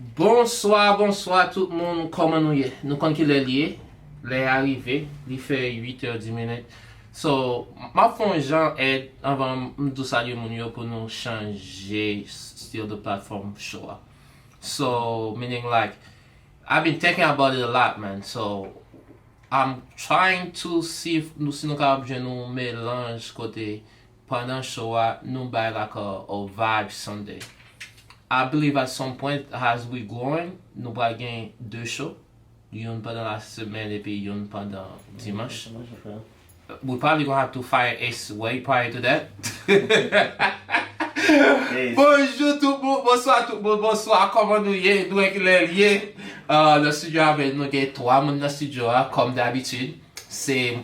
Bonsoir, bonsoir tout le monde. Comment nous y? Nous quand il est lié, les arrivé, il fait 8h10 minutes. So, ma fond Jean aide avant de saluer mon yo pour nous changer style de plateforme show. So, meaning like I've been thinking about it a lot, man. So, I'm trying to see if nous si nous capable nous mélange côté pendant show nous buy like a vibe Sunday. I believe at some point as we growing, nous allons gagner deux shows. Une pendant la semaine et puis une pendant dimanche. We probably gonna have to fire Ace way prior to that. Bonjour tout le monde, bonsoir tout le monde, bonsoir, comment nous y est, nous est lié. Le studio avec nous, il y a 3 personnes dans le studio, comme d'habitude. C'est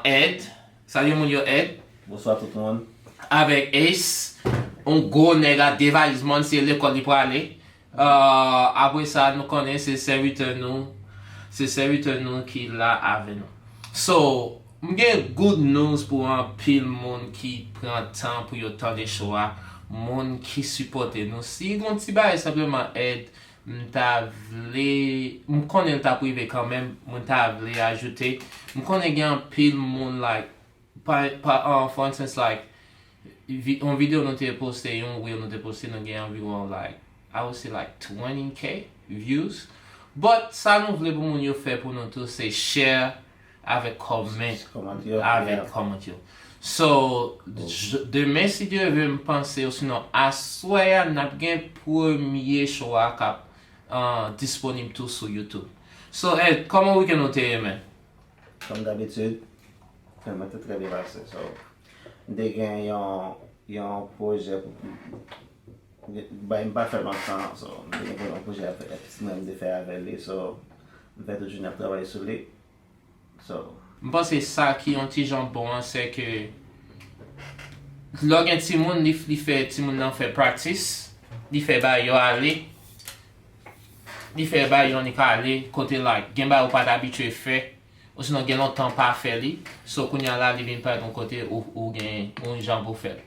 Ed, salut mon yo Ed. Bonsoir tout le monde. Avec Ace, un gros nègre dévalisement, c'est l'école pour aller. Après ça, nous connaissons ces serviteurs nous qui là avec nous. So, j'ai good news pour un pile monde qui prend temps pour y temps des choix, monde qui supporte nous. Si on petit bail simplement aide, m'ta vle, m'connais ta privé quand même, m'ta vle ajouter, m'connais un pile monde like for instance like on vidéo nous t'ai posté, on reel nous t'ai posté, nous gagne environ like I would say like 20k views. But ça nous voulait pour nous faire pour nous tous c'est share avec comment avec comment. So demain si Dieu veut me penser ou sinon à soir n'a bien premier show cap disponible tout sur YouTube. So Ed, comment we can noter man? Comme d'habitude, vraiment très bien passé. So dès qu'il y a un projet ben pas faire longtemps, so dès qu'il y a un projet même de faire avec lui, so je vais toujours travailler sur lui. So je pense que ça qui est un petit jambon, c'est que lorsqu'un petit monde il fait practice, il fait bail yo aller, il fait bail yo ni aller côté like, gen ba ou pas d'habitude fait, ou sinon gen longtemps pas faire li, so qu'on y a là il vient pas d'un côté ou gen un jambon faire.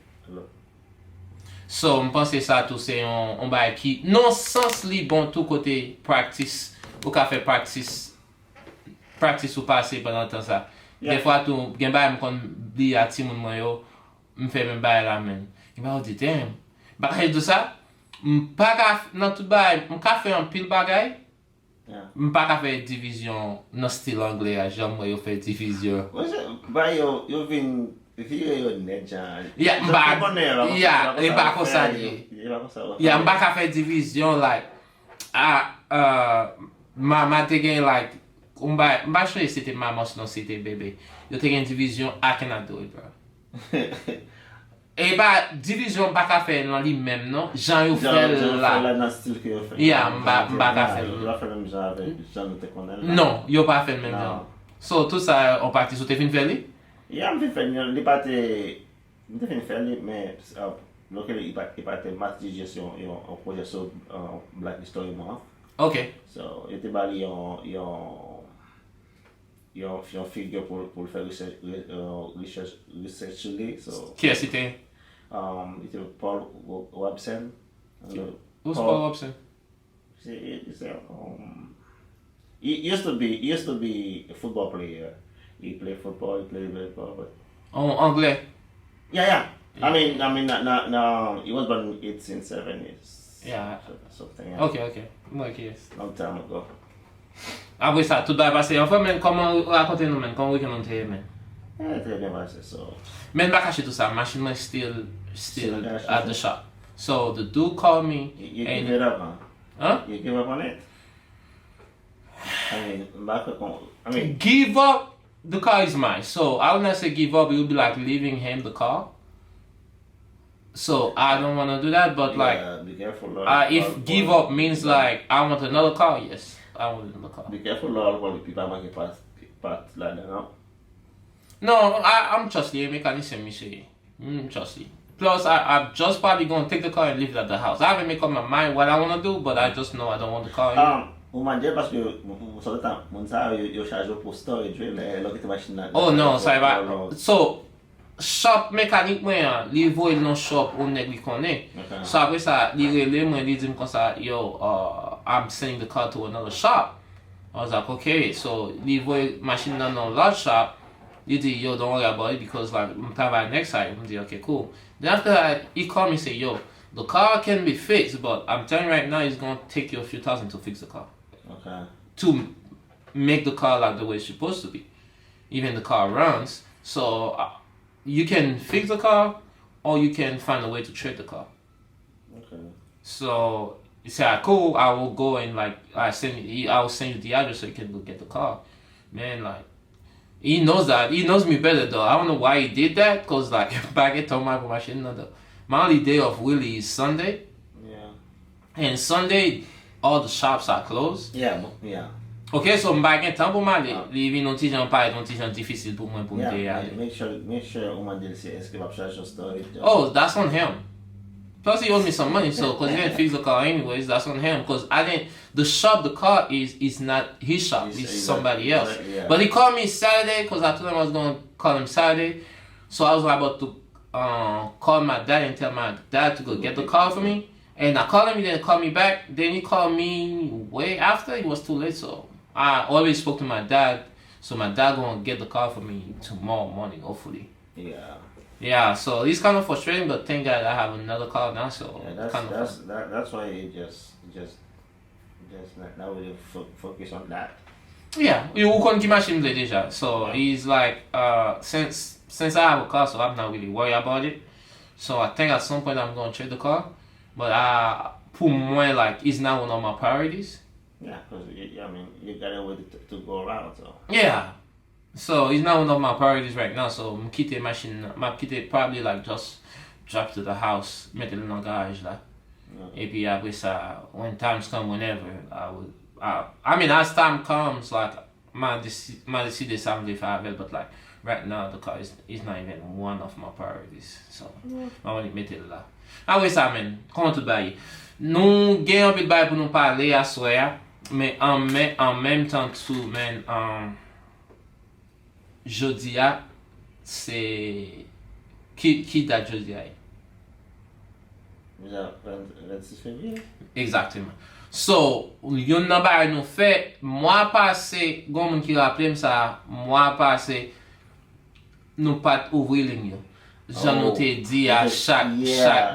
So, je pense que ça tout c'est un bail qui non sens li bon tout côté practice, ou ka fait practice ou passer pendant temps ça. Des fois tout gen bail me kon di a ti moun moi yo, me fait même bail la men. Il va dire damn. Bagay de ça, m'pa ka dans tout bail, m'ka fait un pile bagay. M'pa ka faire division dans style anglais, j'aime moi yo fait division. Bail yo vin video net jan. Yeah, et pas comme ça. Yeah, m'pa ka faire division like ma te gen like m'pa choisir c'était maman sinon c'était bébé. Yo te gen division I cannot do it, bro. Et bah division m'pa ka faire dans lui même non. Jean yo fait là dans style que yo fait. Yeah, m'pa ka faire. Yo fait même genre avec Jean te connaît. Non, yo pas fait même genre. So tout ça on parti sur te fin faire li? Yeah, I'm fin li pas te fin faire li mais local il pas te match digestion un projet sur Black History Month. OK. So, il était bali yon figure pour faire research sur lui. So, Qui est c'était? Il était Paul Webson. Who's Paul Webson? He used to be a football player. He played football, he played baseball, but En anglais. yeah. I mean, no, he was born in 1870s. Yeah. Something. Yeah. OK. Like yes. Long time ago. Après ça, tout va passer. Enfin, mais comment raconter nous, man? Comment we can monter, man? Yeah, très bien passé. So. Mais pas cacher tout ça. Machine still at the shop. So the dude called me. You give it up, huh? Huh? You give up on it? I mean, give up. The car is mine. So I would not say give up. It would be like leaving him the car. So I don't want to do that. But yeah, be careful, Lord. If give up means like I want another car, yes, I want another car. Be careful, Lord, when people make pass like that, no? No, I'm trusty. I'm mechanism, me say. Trusty. Plus, I'm just probably going to take the car and leave it at the house. I haven't made up my mind what I want to do, but I just know I don't want the car here. Ou manje parce que sur le temps, mon ça yo charge pour storage le locative machine. Oh no, so shop mekanik mwen, li voye non shop ou neg li konen. Okay. So apre sa, li rele mwen, li di m kon sa, yo, I'm sending the car to another shop. I was like, okay. So li voye machine nan large shop. Li di, yo, don't worry about it because like, m travay next side. M di, okay, cool. Then after that, he called me and say, yo, the car can be fixed, but I'm telling you right now, it's gonna take you a few thousand to fix the car. Okay. To make the car like the way it's supposed to be. Even the car runs. So you can fix the car or you can find a way to trade the car. Okay. So he said, cool, I will go and like I will send you the address so you can go get the car. Man, like he knows that. He knows me better though. I don't know why he did that, because like back at my only day off really is Sunday. Yeah. And Sunday all the shops are closed. Yeah, yeah. Ok, so mba gen tan pou male, li vi non ti jan pa, non ti jan difisil pou mwen pou mte ale. Make sure Oman did say eske va charge your storage. Oh, that's on him. Plus he owed me some money, so because he didn't fix the car anyways, that's on him. Because the shop the car is not his shop, it's somebody else. Yeah. But he called me Saturday because I told him I was going to call him Saturday. So I was about to call my dad and tell my dad to go get the car for me. And I called him, he didn't call me back. Then he called me way after, it was too late, so I always spoke to my dad. So my dad gonna get the car for me tomorrow morning, hopefully. Yeah. Yeah, so it's kind of frustrating, but thank God I have another car now, so yeah, that's why you just not really focus on that. Yeah, you can keep machine play deja. So he's like, since I have a car, so I'm not really worried about it. So I think at some point I'm gonna trade the car, but pour moi like it's not one of my priorities. Yeah, because I mean you got a way to go around, so. Yeah. So it's not one of my priorities right now. So I'm keeping machine. I'm keeping probably like just drop to the house, mettre le dans garage là. Et puis après ça, when times come, whenever I would. I mean, as time comes, like my décider ça me faire avec, but like right now the car is not even one of my priorities. So I want to mettre là. Après ça, man, comment tout bail? Nous gagnons un peu de bail pour nous parler à soir, mais en même temps tout, man. Jodi a, c'est... Qui date jodi a? Le 6 février? Exactement. So, yon nan ba nou fe, mwa pase, gon moun ki rappele m sa, mwa pase, nou pat ouvri ling yo. Jan nou te di a chak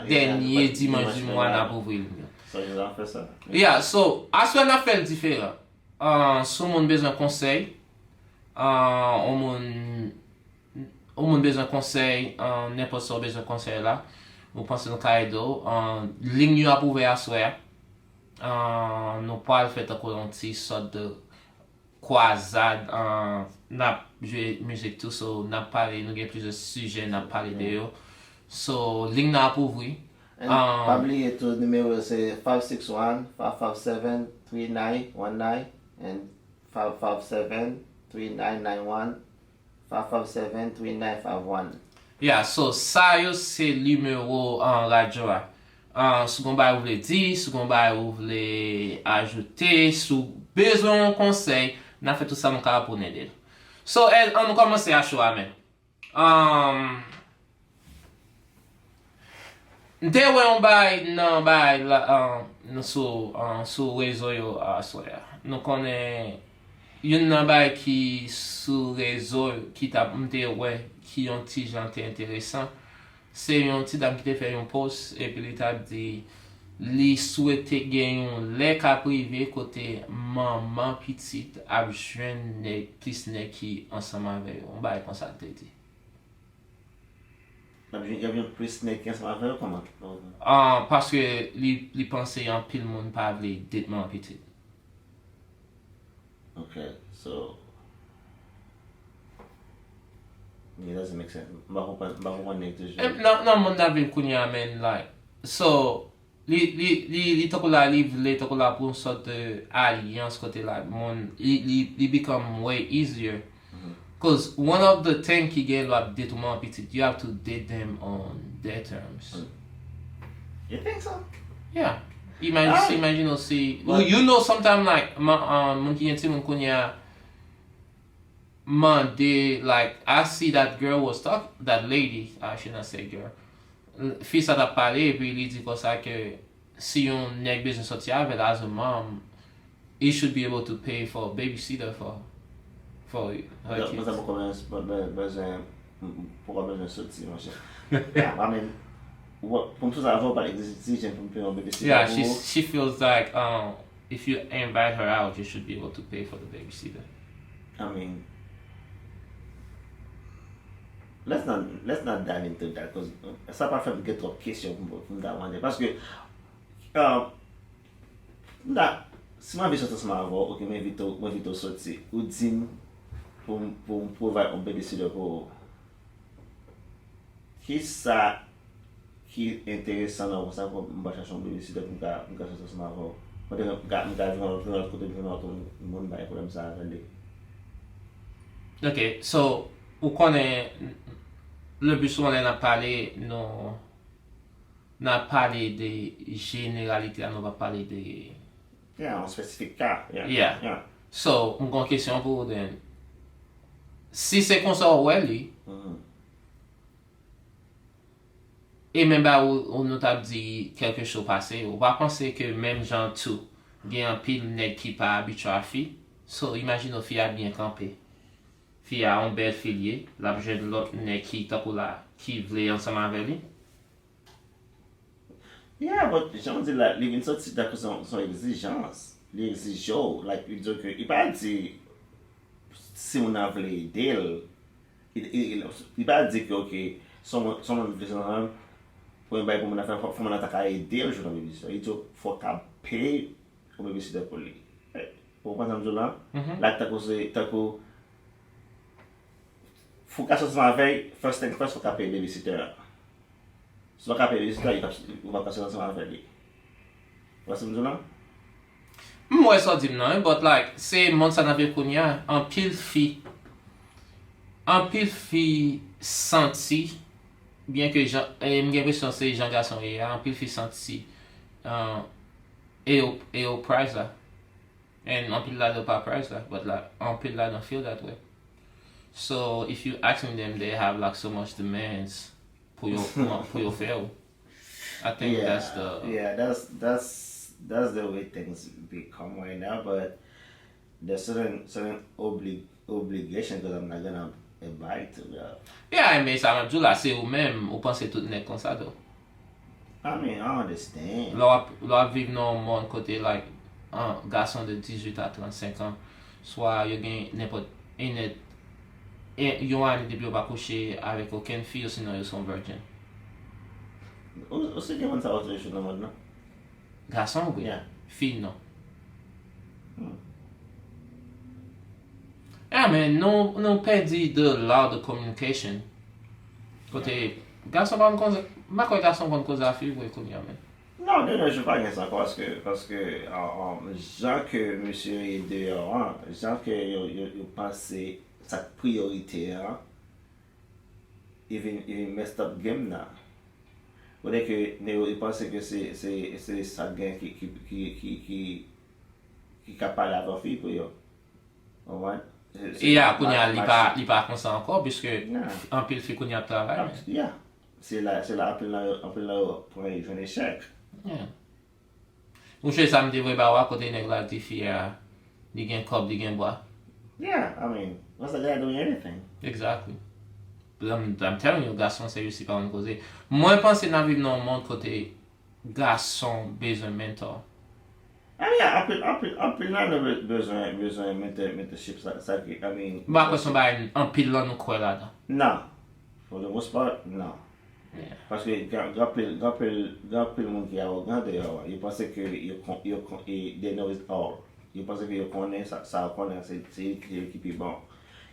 denye dimanche di mwa nan ouvri ling yo. So, yon an fe sa? Yeah, so, aswe nan fe l diferan. Sou moun bezan konsey, on moun bezan konsey, n'importe so bezan konsey la, ou pense nou ka edo, ling yo ap ouve aswe, nou pal fet akolonti sort de kwazad, nap jwe müzik tou, so nap pale, nou gen plize suje nap pale de yo, so ling na ap ouve. Probably ito numero se 561-557-3919 and 557-3991, 557-3951. Yeah, so sa yo se numero radyo a. Sou kon ba ou vle di, sou kon ba ou vle ajoute, sou bezon konsey, nan fe tout sa moun ka apone del. So, an nou komanse a show a men. Nte we yon bay nan bay sou rezo yo aswaya. Nou konen yon nan bay ki sou rezo ki tap mte we ki yon ti jante interesan. Se yon ti dam ki te fe yon post epi li tap di li souwete gen yon leka prive kote maman pitit ap jwen plis ne ki ansaman ve yon bay konsalte di. Yon plis ne ki ansaman ve yon koman? Paske li pense yon pil moun pa vle detman pitit. Okay, so it doesn't make sense. Non, moun davin kounya men, like, so, li toko la pou un sort de alliance kote la, moun, li become way easier. Because one of the things ki gen lo ap date moun pitit, you have to date them on their terms. You think so? Yeah. Imagine ou si, you know sometimes like, moun ki yenti moun kounya, Monday, like, I see that girl was talk, that lady, I should not say girl. Fils a tap pale, epi li di kon sa ke si yon nek bezon soti avel as a mom, he should be able to pay for babysitter for her Mwen sa kids. mwen bezwen, pou kon bezwen soti, mwen se. I mean, pou mwen sa avon pa exijen pou mwen pay yon babysitter. Yeah, she feels like if you invite her out, you should be able to pay for the babysitter. I mean, let's not dive into that because ça pas fait get trop question pour da wande parce que si ma vie sorti sama avant OK m'invite sorti ou dim pour provide un babysitter pour qui ça qui intéressant là ça pour me chercher un babysitter pour me sortir sama avant peut-être me venir côté de notre monde ba problème ça aller. Ok, so, ou konen, le plus souvent on a parlé, non, n'a parlé de généralité, on va parler de... Yeah, un spécifique cas. Yeah. So, une grande question pour vous. Si c'est comme ça, ouais, lui, et même bah, on nous a dit quelque chose passé, on va penser que même gens tout, il y a un pile net qui pas habitué à fille, so, imagine aux filles a bien campé. Fille a un bel filier, la jeune l'autre net qui takou là, qui voulait ensemble avec lui. Yeah, but j'en dis là, les sorti d'accord son exigence, les exigeants, like il dit que il pas dit si on a voulu aider, il pas dit que OK, son besoin pour un bail pour mon affaire faut mon attaquer aider je dans mes il dit faut qu'à payer pour me visiter pour lui. Pour pas exemple là, là t'as faut qu'à sortir avec first thing first faut qu'à payer babysitter. Si vous avez babysitter, il va passer ensemble avec lui. Vous voyez ce que je veux dire? Moi, ça dit non, but like, c'est mon ça n'avait kounya, en pile fille senti, bien que j'ai l'impression c'est Jean Garçon et en pile fille senti, et au price là. And en pile là de pas price là, but like, en pile là don't feel that way. So if you asking them, they have like so much demands for your fail. I think that's the way things become right now. But there's certain obligations that I'm not gonna abide to. Yeah, mais ça m'a dit là, c'est ou même, ou pensez tout net comme ça donc. I mean, I understand. Là vivre dans un monde côté like un garçon de 18 à 35 ans, soit il gagne n'importe yon an depuis ou pas couché avec aucune fille ou sinon ils sont virgin. Aussi bien ça autre chose dans le monde, non? Garçon oui, Yeah. fille non. Yeah, mais non perdu de l'art de communication. Côté garçon pas quoi garçon pas cause à fille oui comme ya mais. Non, je ne pas bien ça parce que gens que monsieur est dehors, gens que il pense sa priorité il messed up game là. Ou dès que il pense que c'est ça gain qui capable d'avoir fille pour yo. Ouais. Et ya kounya li pas comme ça encore puisque en pile fait kounya travail. Yeah. C'est là après là pour un jeune échec. Yeah. Ou chez ça me devrait ba côté nèg la di fille di gen cop di gen bois. Yeah, I mean, what's the guy doing anything? Exactly. I'm telling you, garçon c'est aussi pas une cause. Moi je pense dans vivre dans un monde côté garçon besoin mentor. I mean, après là, on a besoin de mentorship, ça, I mean... Ba question ba en pile là nous quoi là. Non. For the most part, non. Yeah. Parce que grand le monde qui est arrogant d'ailleurs, il pense que they know it all. Il pense que il connaît ça connaît c'est qui est bon.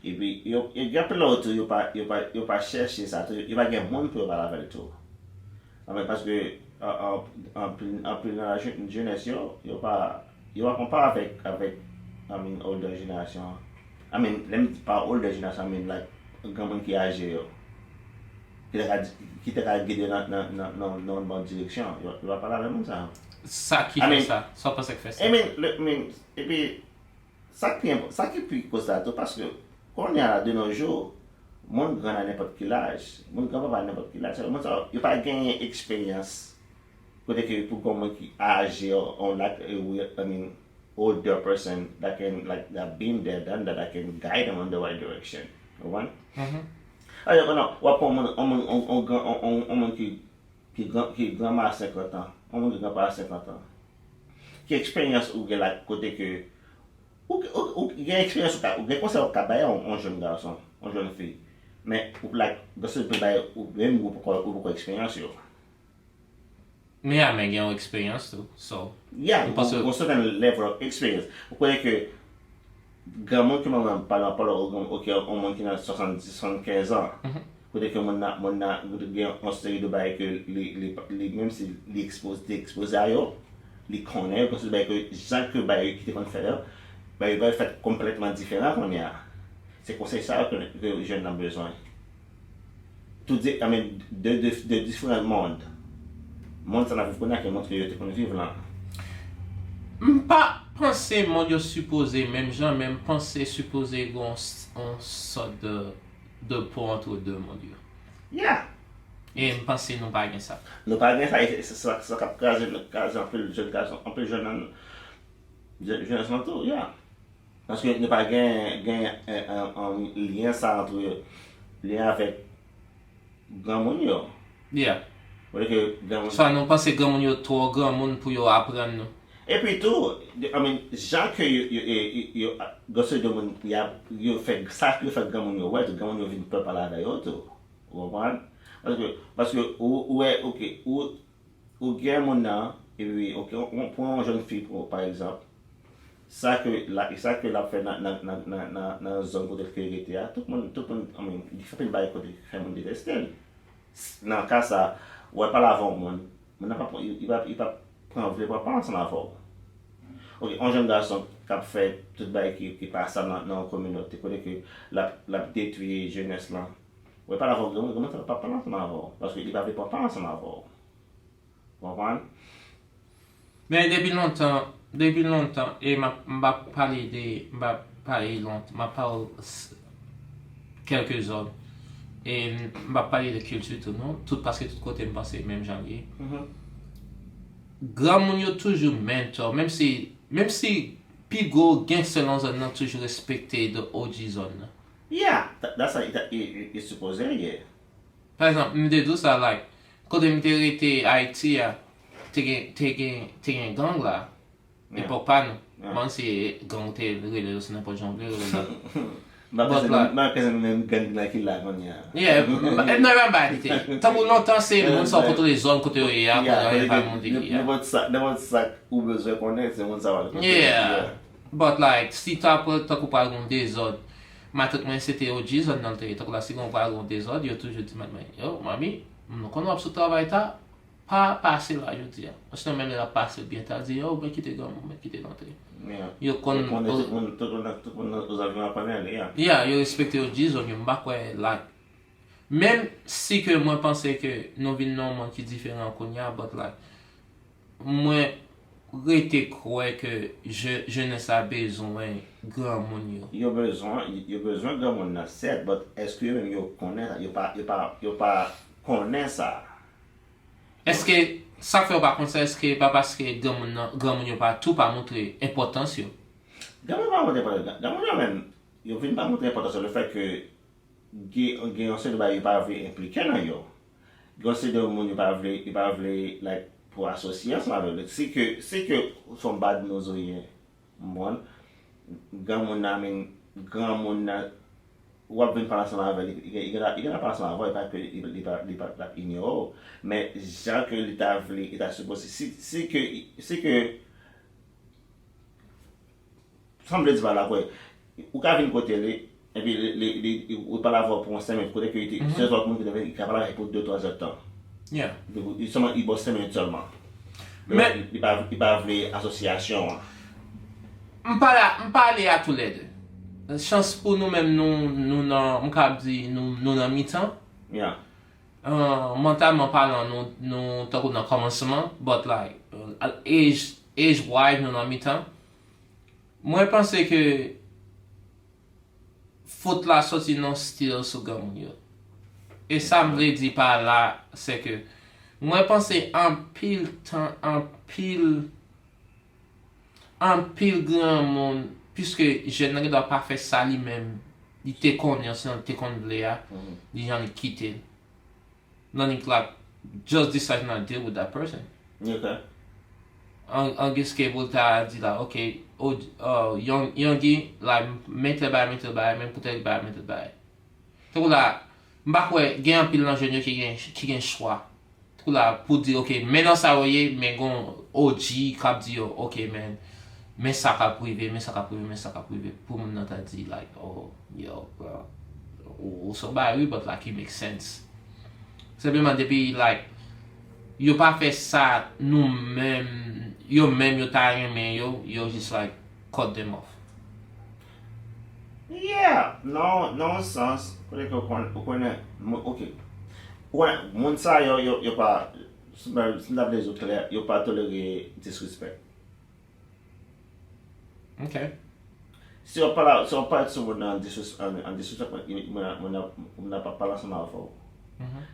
Et puis il grand l'autre, il pas chercher ça, il va gagner monde pour parler avec tout. Parce que en plus dans la jeunesse, il va comparer avec I mean older génération. I mean, let me pas older génération, I mean like grand monde qui est âgé qui t'a guidé dans une bonne direction. Il va parler avec nous ça. Ça qui fait ça, ça pense que fait ça. I mean, et puis ça qui peut cause ça parce que qu'on y a de nos jours, mon grand à n'importe quel âge, mon grand papa à n'importe quel âge, il n'a pas gagné expérience. Côté que pour comment qui âgé on like I mean older person that can like that been there done that can guide them on the right direction. You want? Alors non, on qui grand à 50 ans, on qui grand pas à 50 ans. Qui expérience ou la côté que ou expérience ou conseil au cabaye un jeune garçon, une jeune fille. Mais ou like dans ce pays ou même ou pour expérience yo. Yeah, mais gen experience too. So, Yeah, a certain level of experience. Vous croyez que grand monde qui m'a parlé OK, on monde qui a 70 75 ans. Vous croyez que mon on série de bail que les même si l'expose à yo, les connaît parce que Jacques que bail qui te faire bail va faire complètement différent qu'on y a. C'est conseil ça que les jeunes ont besoin. Tout dit, I mean, de différents mondes. Monde ça n'a pas connaître que monde que tu connais vivre là. Pas penser mon yo supposé même gens même penser supposé gon on sorte de pont entre deux mon Dieu. Yeah. Et me penser non pas gain ça. Nous pas ça ça cap caser un peu le jeune garçon, un peu jeune jeune tout, yeah. Parce que nous pas gain un lien ça entre lien avec grand monde yo. Yeah. Que Ça nous penser grand monde yo trop grand monde pour yo apprendre nous. et puis tout, I mean, gens que yo gosse de monde yo fait ça que fait grand monde yo ouais, grand monde yo vinn peuple là d'ailleurs tout. Vous comprenez? Parce que ouais, OK, ou gain mon nan et puis OK, on prend une jeune fille par exemple. Ça que la fait dans zone côté vérité tout le monde I mean, il fait une bail côté fait monde détester. Dans cas ça, ouais pas l'avant monde. Mais pas il va prendre vraiment pas ensemble avant. OK, un jeune garçon qui a fait tout bail qui passe dans la communauté côté que la détruire jeunesse là. Ouais pas l'avant comment ça pas parler ensemble avant parce qu'il va pas ensemble avant. Vous comprenez? Mais depuis longtemps, et m'a parlé longtemps, m'a parlé quelques zones, et m'a parlé de culture tout non, tout parce que tout côté me pensait même janvier. Grand moun yo toujours mentor, même si Pigo gen selon zone nan toujours respecté de OG zone. Yeah, that's how it's supposed to yeah. Par exemple, me de ça like, quand me été Haïti te gen gang là. Et pour pas nous, moi c'est gang te relé c'est n'importe janvier. Ma cousin même gang là qui là on ya. Yeah, et non pas dit. Tant pour longtemps c'est mon sort contre les zones côté et après pas monter. Devant ça ou besoin connaître c'est mon savoir. Yeah. But like si t'as pas des autres, ma tout moi c'était au zone dans le territoire là si on pas des autres, yo toujours dit maman, yo mami, nous connaissons ce travail ta pas passer là je dis. Parce que même la passer bien t'as dit oh ben quitter gomme, ben quitter l'entrée. Yo tout le monde aux avions à panel yeah. Yeah, yo respecter au zone, yo pas quoi like même si que moi pensais que nous vivons dans un monde qui est différent qu'on y a, but like moi rete croire que je ne sais besoin grand monde yo. Il y a besoin de mon asset, but est-ce que même yo connaît yo pas connaît ça. Est-ce que ça fait pas comme ça est-ce que pas parce que grand monde pas tout pas montrer importance yo. Grand monde même yo vient pas montrer importance le fait que gen on se ba yo pas impliqué dans yo. Gen se de monde pas like pour associer ensemble avec c'est que son bad nos oyen mon grand monde ou a venir parler ensemble avec il a parler ensemble avec pas que il pas ignore mais genre que l'état il a supposé c'est que semble dire là quoi ou ka venir côté et puis ou pas l'avoir pour un semaine côté que il c'est autre monde qui devait capable pour 2-3 heures de temps. Yeah. Il bosse 5 minutes seulement. Mais il pas vle association. M'parler à tous les deux. Chance pour nous même nous dans nous dans mi-temps. Yeah. Mentalement parlant nous tant dans commencement but like age wise nous dans mi-temps. Moi pense que faute la sorti non style sou gen moun yo. Et ça me dit par là, c'est que moi pense en pile temps, en pile grand monde, puisque je ne dois pas faire ça lui-même. Il te connaît, sinon te connaît là, il y en a quitté. Non, il like just decide not to deal with that person. Okay. En giske pou ta di la, ok, yon gi, la, mentel bay, men pou tel bay. Tou la, mbak we, gen an pil nan jenyo ki gen chwa. Tou la, pou di, ok, menan sa woye, men gon OG, kap di yo, ok, men sa ka prive, pou moun nan ta di, like, oh, yo, bro, ou so bay, but like, it makes sense. Simplement, depi, like, yo pa fe sa nou men, yo ta remen yo just like cut them off. Yeah, non sens. Kone ok. Moun sa yo pa, s'ndable zo kler, yo pa tolere disrespect. Okay. Si yo pala sou moun an disrespect, moun na pa pala sa mal fò.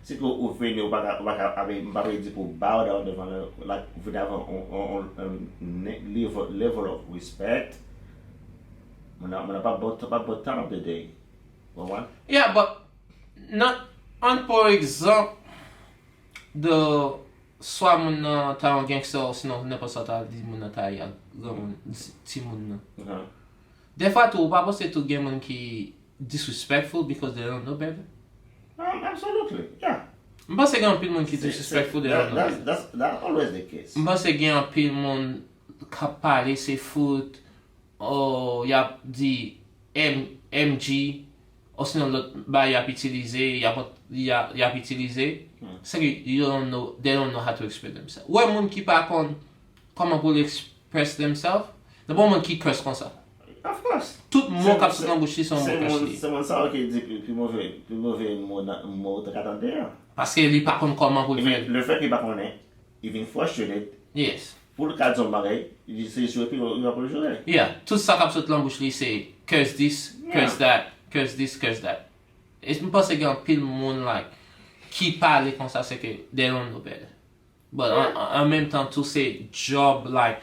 Si ou veni ou baka ave di pou bow down devant like vous avez un level of respect. On n'a pas beaucoup de temps de day. Yeah, but not on par exemple de soit moun ta un gangster ou sinon n'importe ça ta di moun ta ya ti moun. Des fois tu pas penser tout gen moun qui disrespectful because they don't know better. Absolutely, yeah. Mpa se gen an pil moun ki disrespectful de an nou. That's always the case. Mpa se gen an pil moun ka pale se foot, ou yap di MG, ou sinon lot ba yap itilize, yap itilize. Se ki they don't know how to express themselves. Ou moun ki pa kon koman pou express themselves, nan bon moun ki curse kon sa. Of course. Tout moun kap se nan bouchi son moun curse li. Se moun sa wak di pi mouve mou te katande ya. Paske li pa kon koman pou l'fè. Le fè ki pa konen, il vin frustrated. Yes. Pour le cas de bagay, il se jouer puis il va pas le jouer. Yeah, tout ça comme ça dans bouche li c'est curse this, curse that, curse this, curse that. Et je pense que pile monde like qui parle comme ça c'est que they don't know better. But en même temps tout c'est job like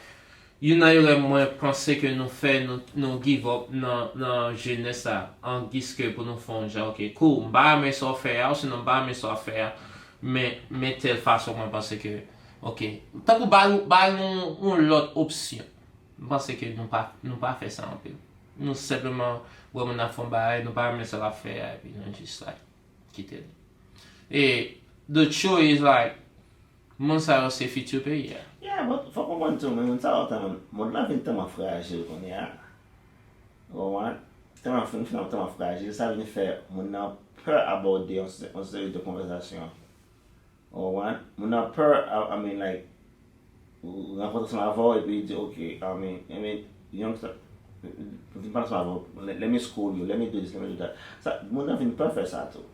you know le moins penser que nous fait nous give up dans jeunesse en guise que pour nous faire genre OK, cool, bah mais ça faire, sinon bah mais ça faire mais telle façon moi pense que ok, tant que bal nous l'autre option. Je pense que nous pas faire ça en peu. Nous simplement ouais on a fait bail, nous pas mettre ça à faire et puis nous juste like quitter. Et the show is like mon ça c'est futur pays. Yeah, but faut comprendre tout, mais mon ça mon la vie tellement fragile qu'on est. Ouais, tellement fragile, ça vient faire mon a peur aborder en série de conversations. Ouais, mon a peur, I mean like rencontrer son avocat et puis dire ok, I mean youngster, let me school you, let me do this, let me do that. Ça, mon a vient pas faire ça tout.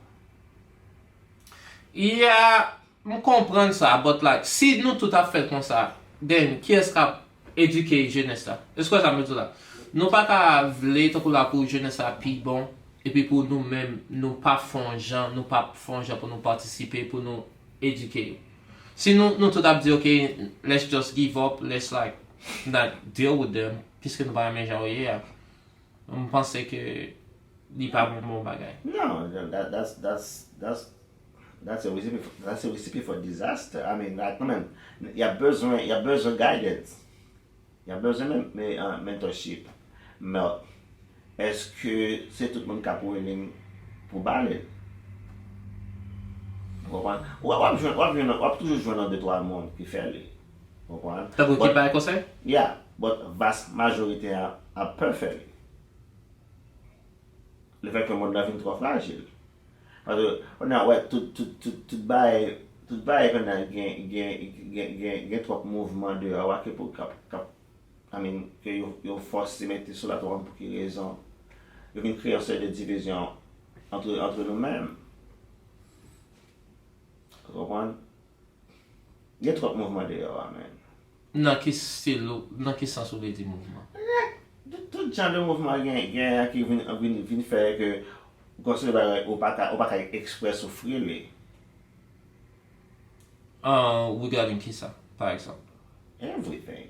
Yeah, je comprends ça, but like si nous tout à fait comme ça, then qui est-ce qui a éduqué jeunesse là? Est-ce que ça me dit là? Nous pas qu'à vouloir tout là pour jeunesse là puis bon et puis pour nous-mêmes nous pas fongeant pour nous participer pour nous éduquer. Si nous tout à dit ok, let's just give up, let's like not deal with them puisque nous pas même jouer. On pense que il pas bon bagage. No, that's a recipe for disaster. I mean, like, il y a besoin guidance. Il y a besoin de mentorship. Mais est-ce que c'est tout le monde qui a pour baler? Vous comprenez? Ou toujours jouer dans 2-3 mondes qui fait les. Vous comprenez? T'as vous qui parle conseil? Yeah, but vaste majorité a peur faire. Le fait que le monde est trop fragile. Parce que on a ouais tout bail qu'on a gain trop mouvement de ouais que pour cap I mean que yo force mettre sur la toile pour quelle raison ils viennent créer une sorte de division entre nous-mêmes. Vous comprenez? Il y a trop de mouvement dehors, man. Dans quel style, dans quel sens vous voulez dire mouvement? tout jan de mouvman gen ki vin fè ke konse ou pa ka ekspres ou frile. Regarding ki sa, par exemple? Everything.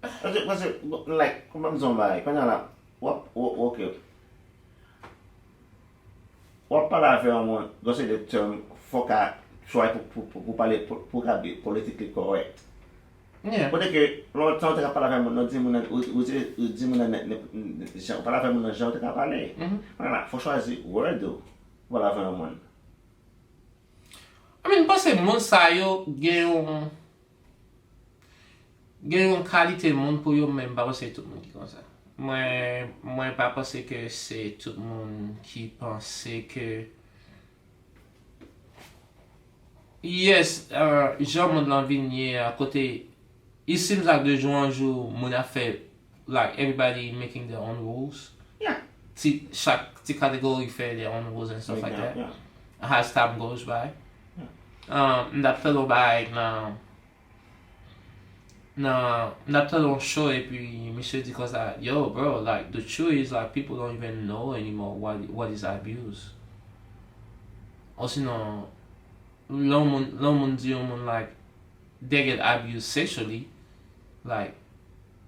Parce like, kouman mzon bay, kwen la, ok, wap pala fè an moun, konse de term, fò ka choy pou pale, pou ka be politically correct. Yeah. Pote ke, lò tan te ka pala fè moun, nou di moun nan, ou di moun nan, ou pala fè moun nan jan te ka pale. Wala, fò chwazi word ou, wala fè an moun. I mean, parce moun sa yo gen yon kalite moun pou yo men, pa se tout moun ki kon sa. Mwen pa pense ke se tout moun ki pense ke yes, jan moun lan vinye a kote, it seems like de jour en jour moun a fe, like everybody making their own rules. Yeah. Chaque category fait their own rules and stuff like that. Yeah. As time goes by. That fellow by that fellow show et puis monsieur dit comme ça, yo bro, like the truth is like people don't even know anymore what is abuse. Or sinon, l'homme dit like they get abused sexually, like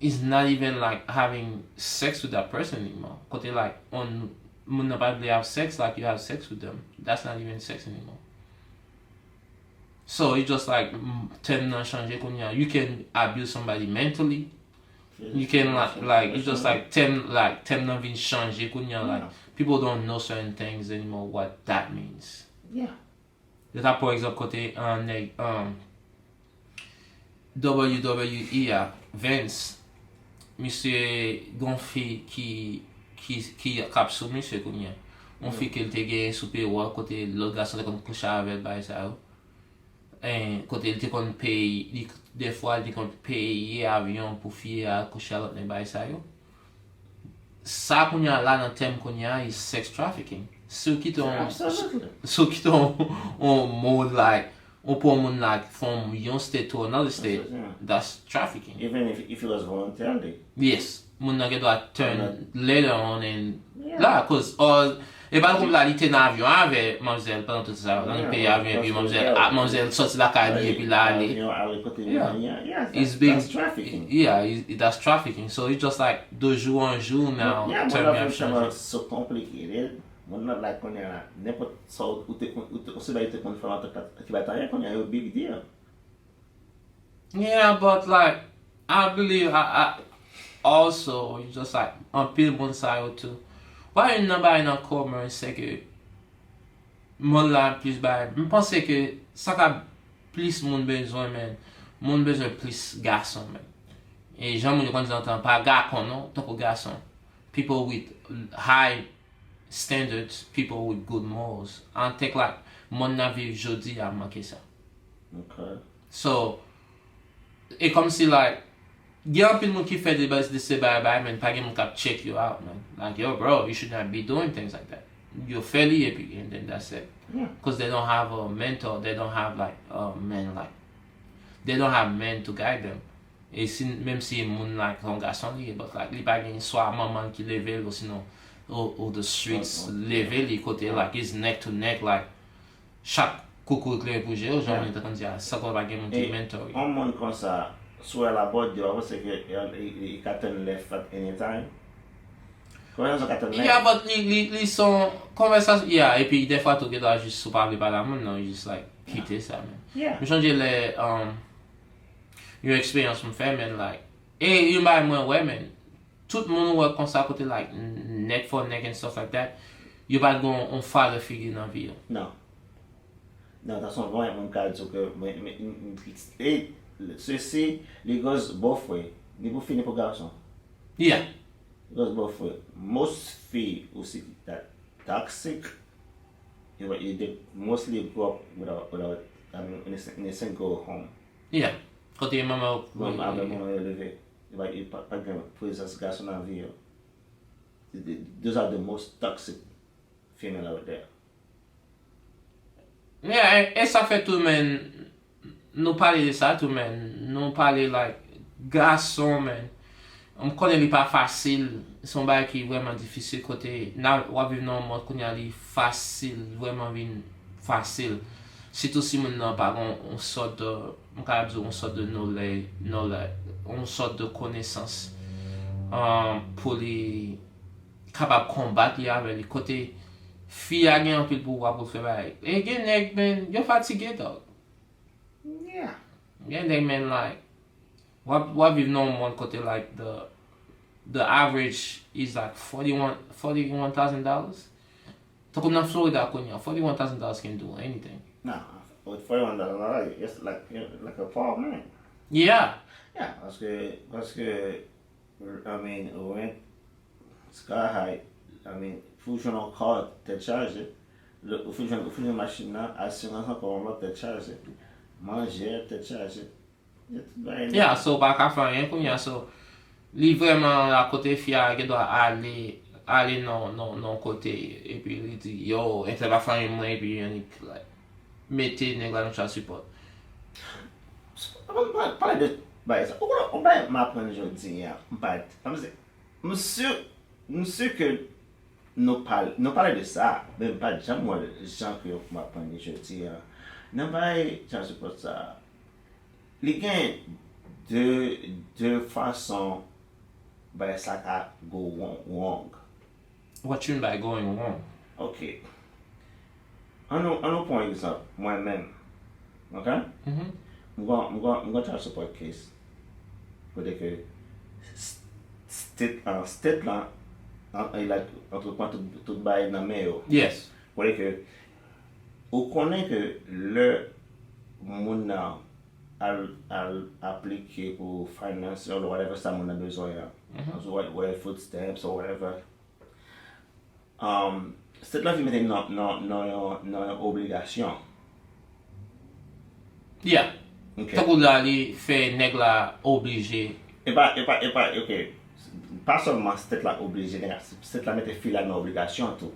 it's not even like having sex with that person anymore. Because like on moun not probably have sex like you have sex with them. That's not even sex anymore. So it's just like tem nan chanje konya. You can abuse somebody mentally. You can like it's just like tem nan vin chanje konya. Like people don't know certain things anymore what that means. Yeah. That for example kote WWE a Vince, monsieur gon fi ki kap sou monsieur konya. On fi ke te gen soupe wa kote l'autre garçon te kon couche avec bay sa yo. Et kote il te kon paye, des fois il te kon paye avion pour fi a couche l'autre ne bay sa yo. Sa konya la nan tem konya is sex trafficking. Ceux qui ton on mode like on pour moun like from yon state to another state, that's trafficking. Even if it was voluntarily. Yes, moun nan gen do a turn later on and la, cause e pa kom la li te nan avyon ave mamzelle pendant tout ça, nan pe avyon puis mamzelle sorti la kadi et puis la ale. Yeah, That's trafficking. Yeah, that's trafficking. So it's just like de jour en jour now. Yeah, term but have of changed. it's so complicated. Moun not like konya la, nepot so ou se ba te kon fwa ki ba ta konya yo big deal. Yeah, but like I believe I also it's just like on pile moun sa yo too. Why yon nan bay nan komen se ke moun la plus bay. M pense ke sa ka plus moun bezwen men. Moun bezwen plus garçon men. E jan moun yo kon di antan pa gakon non, toko garçon. People with high standards, people with good morals. And take like moun nan viv jodi a manke sa. Okay. So, e kom si like, gen pil moun ki fe de se bay men, pa gen moun kap check you out man. Like yo bro, you should not be doing things like that. You're fairly epic and then that's it. Yeah. Because they don't have a mentor, they don't have like men like, they don't have men to guide them. Et si, même si moun like son garçon li, but like li pa gen soit maman ki leve ou sinon ou the streets leve li kote like is neck to neck like chaque coucou kle pou je ou jan moun te kon di a sa kon pa gen moun ki mentor. On moun kon sa sou la bod yo, se ke y ka turn left at any time. Comment ça ka turn left? Yeah, but li son conversation, yeah, et puis des fois tu dois juste sou parler par la moun, non, just like quitter ça man. Yeah. Je change les your experience from men like et you buy more women. Tout moun wè kon sa kote like neck for neck and stuff like that. You pas gon on father figure nan vi yo. Non. Non, ta son bon moun ka di que ceci li goes both way. Li pou fini pou garçon. Yeah. It goes both way. Most filles aussi that toxic. They mostly grow up without in a single home. Yeah. Kote maman Avec mon élevé. Il va pas de présence garçon dans la vie. Those are the most toxic female out there. Yeah, et ça fait tout men nous parler de ça tout men. Nous parler like garçon men. On connaît li pas facile, son bail qui est vraiment difficile côté na ou vivre dans un monde qu'on y a li facile, vraiment vin facile. Surtout si mon nan pas on sort de on sort de knowledge, on sort de connaissance pour les capable combattre li avec les côté fille a gen un peu de pouvoir pour faire bail. Et gen nèg men, yo fatigué dog. Yeah. Gen nèg men like what we've known one côté like the average is like $41,000. Talk about Florida, $41,000 can do anything. Nah, with $41, it's like a poor man. Yeah. Yeah, parce que I mean, rent sky high. I mean, fusion card te charge. Le fusion machine là, assurance encore là te charge. Manger te charge. Yeah, so pas qu'à faire rien comme so li vraiment à côté fia qui doit aller non côté et puis il dit yo et ça va faire moi et puis on like mettez nèg là dans support. Parler de bah ça on va m'apprendre aujourd'hui hein. Monsieur que nous parler de ça, même pas jamais moi les gens que m'apprendre aujourd'hui hein. Non pas ça support ça. Les gains de façon ben ça a go wrong. What you mean by going wrong? Ok. On prend exemple, moi-même. Ok? Je vais faire support case. Pour dire que state là, il a entreprend tout bail dans mes yo. Yes. Pour dire que, on connaît que le monde à appliquer pour finance or whatever ça mon a besoin whether food stamps or whatever c'est là qui met non obligation. Yeah. Okay. Tako là li fait nèg la obligé. Et pas ok pas seulement c'est là obligé c'est là mettre fil à non obligation tout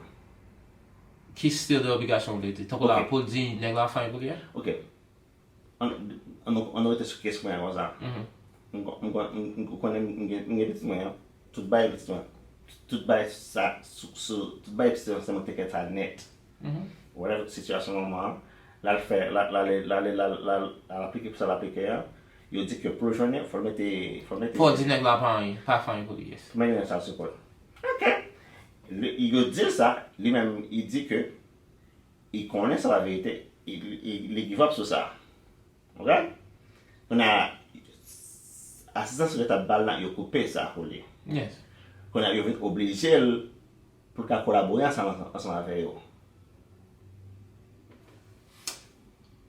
Qui still de obligation de tako là pour dire nèg la fin pour ok on aurait sur question comme ça on connaît petit moyen tout bail petit ça tout bail c'est mon ticket à net whatever situation moment là le fait là l'appliquer pour ça l'appliquer il dit que pour journée faut mettre pour dire nèg la pas fin pour lui. mais ça support ok il dit ça lui-même il dit que il connaît ça la vérité il give up sur ça. Ok? On a assistance sur ta balle là, il coupé ça pour lui. Yes. On a obligé pour qu'à collaborer ensemble avec eux.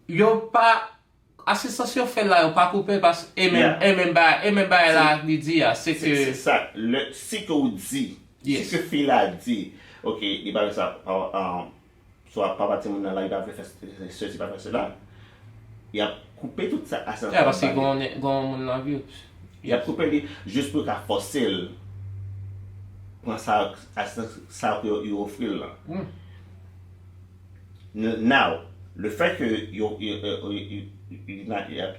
Yo pas assistance yo fait là yo pas couper parce et même ba là il dit c'est que c'est ça le si que vous dit yes. Si que fille a dit OK, il va faire ça soit pas partir mon là il va faire ceci pas faire cela. Il a coupé tout ça à ça. Parce que gon la vie. Il a coupé juste pour qu'à forcer pour ça ça que il offre là. Now, le fait que il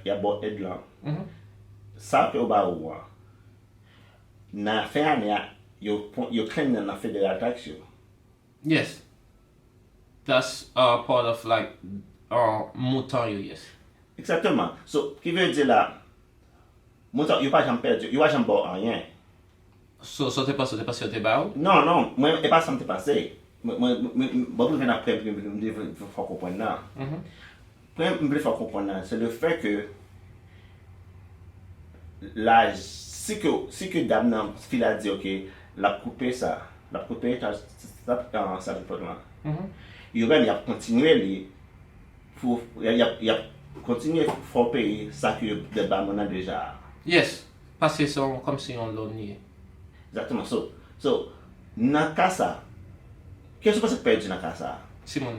y a bon aide là. Ça que ba ou na fait année yo claim na federal tax yo. Yes. That's part of like montant yes. Exactement. So, qui veut dire là, montant, il pas jamais perdu, il pas jamais bon rien. So t'es pas sur tes barreaux? Non, moi, et pas ça m'est passé. Moi, bon, je viens après, je me faire comprendre là. Je me faire comprendre là, c'est le fait que là, si que dame nan, fil a dit, ok, la couper ça ça peut là. Il même il a continué il a continué pour payer ça que de bas on a déjà. Yes, parce que c'est comme si on l'a nié. Exactement. So dans casa, qu'est-ce que c'est perdu dans casa? C'est mon.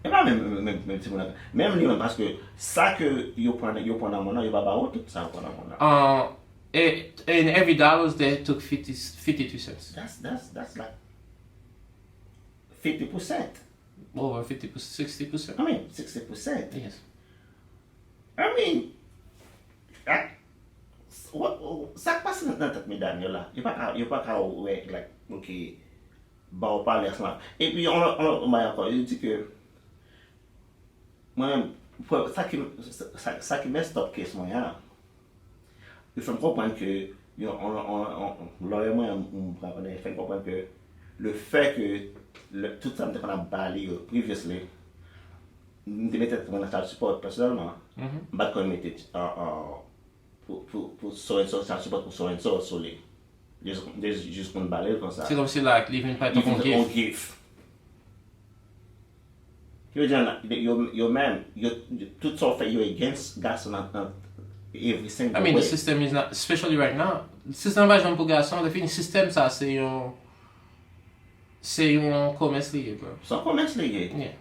Et pas même c'est mon. Même lui parce que ça que il prend dans mon il va pas tout ça prend dans mon. And every dollars they took 52 cents. That's like 50%. Over 50%, 60%. I mean 60%. Yes. I mean, ça passe dans tête mesdames là. Il pas qu'à ouais like OK. Bah on parle là. Et puis on m'a encore il dit que moi ça qui met stop case moi hein. Il faut comprendre que lawyer moi on fait comprendre que le fait que tout ça me qu'on a balayé previously me mettait dans la support personnellement pas qu'on mettait pour so and so support pour so and so sur les juste qu'on balaye comme ça. C'est comme si like living part of on give. You know, your man, tout ça fait you against gas on every single I mean, way. the system is not, especially right now. Le système va jamais pour garçon. Le système ça c'est un commerce lié, bro. C'est un commerce lié. Yeah.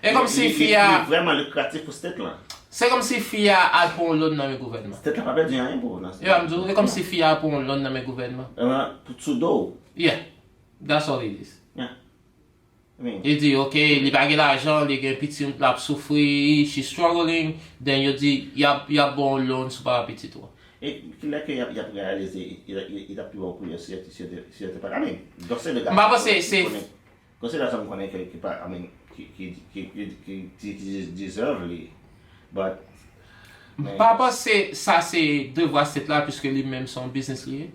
Et comme si fille a vraiment lucratif pour cette là. C'est comme si fille a pour un loan dans le gouvernement. Cette là pas perdu rien pour nous. Yeah, c'est comme si fille a pour un loan dans le gouvernement. Pour tout dos. Yeah. That's all it is. Yeah. I mean, Il dit, OK, il n'a pas l'argent, il a un petit peu de souffrir, she's struggling, then il dit, il y a bon loan sur pas petit toi. et là qu'il a réalisé, il a plus bon pour lui, si c'était pas. I mean, donc c'est le gars. Bah, c'est. Quand c'est là, ça me connaît qui pas, I mean, qui deserve lui. But. Pas parce que ça c'est devoir cette là, puisque lui-même son business lié.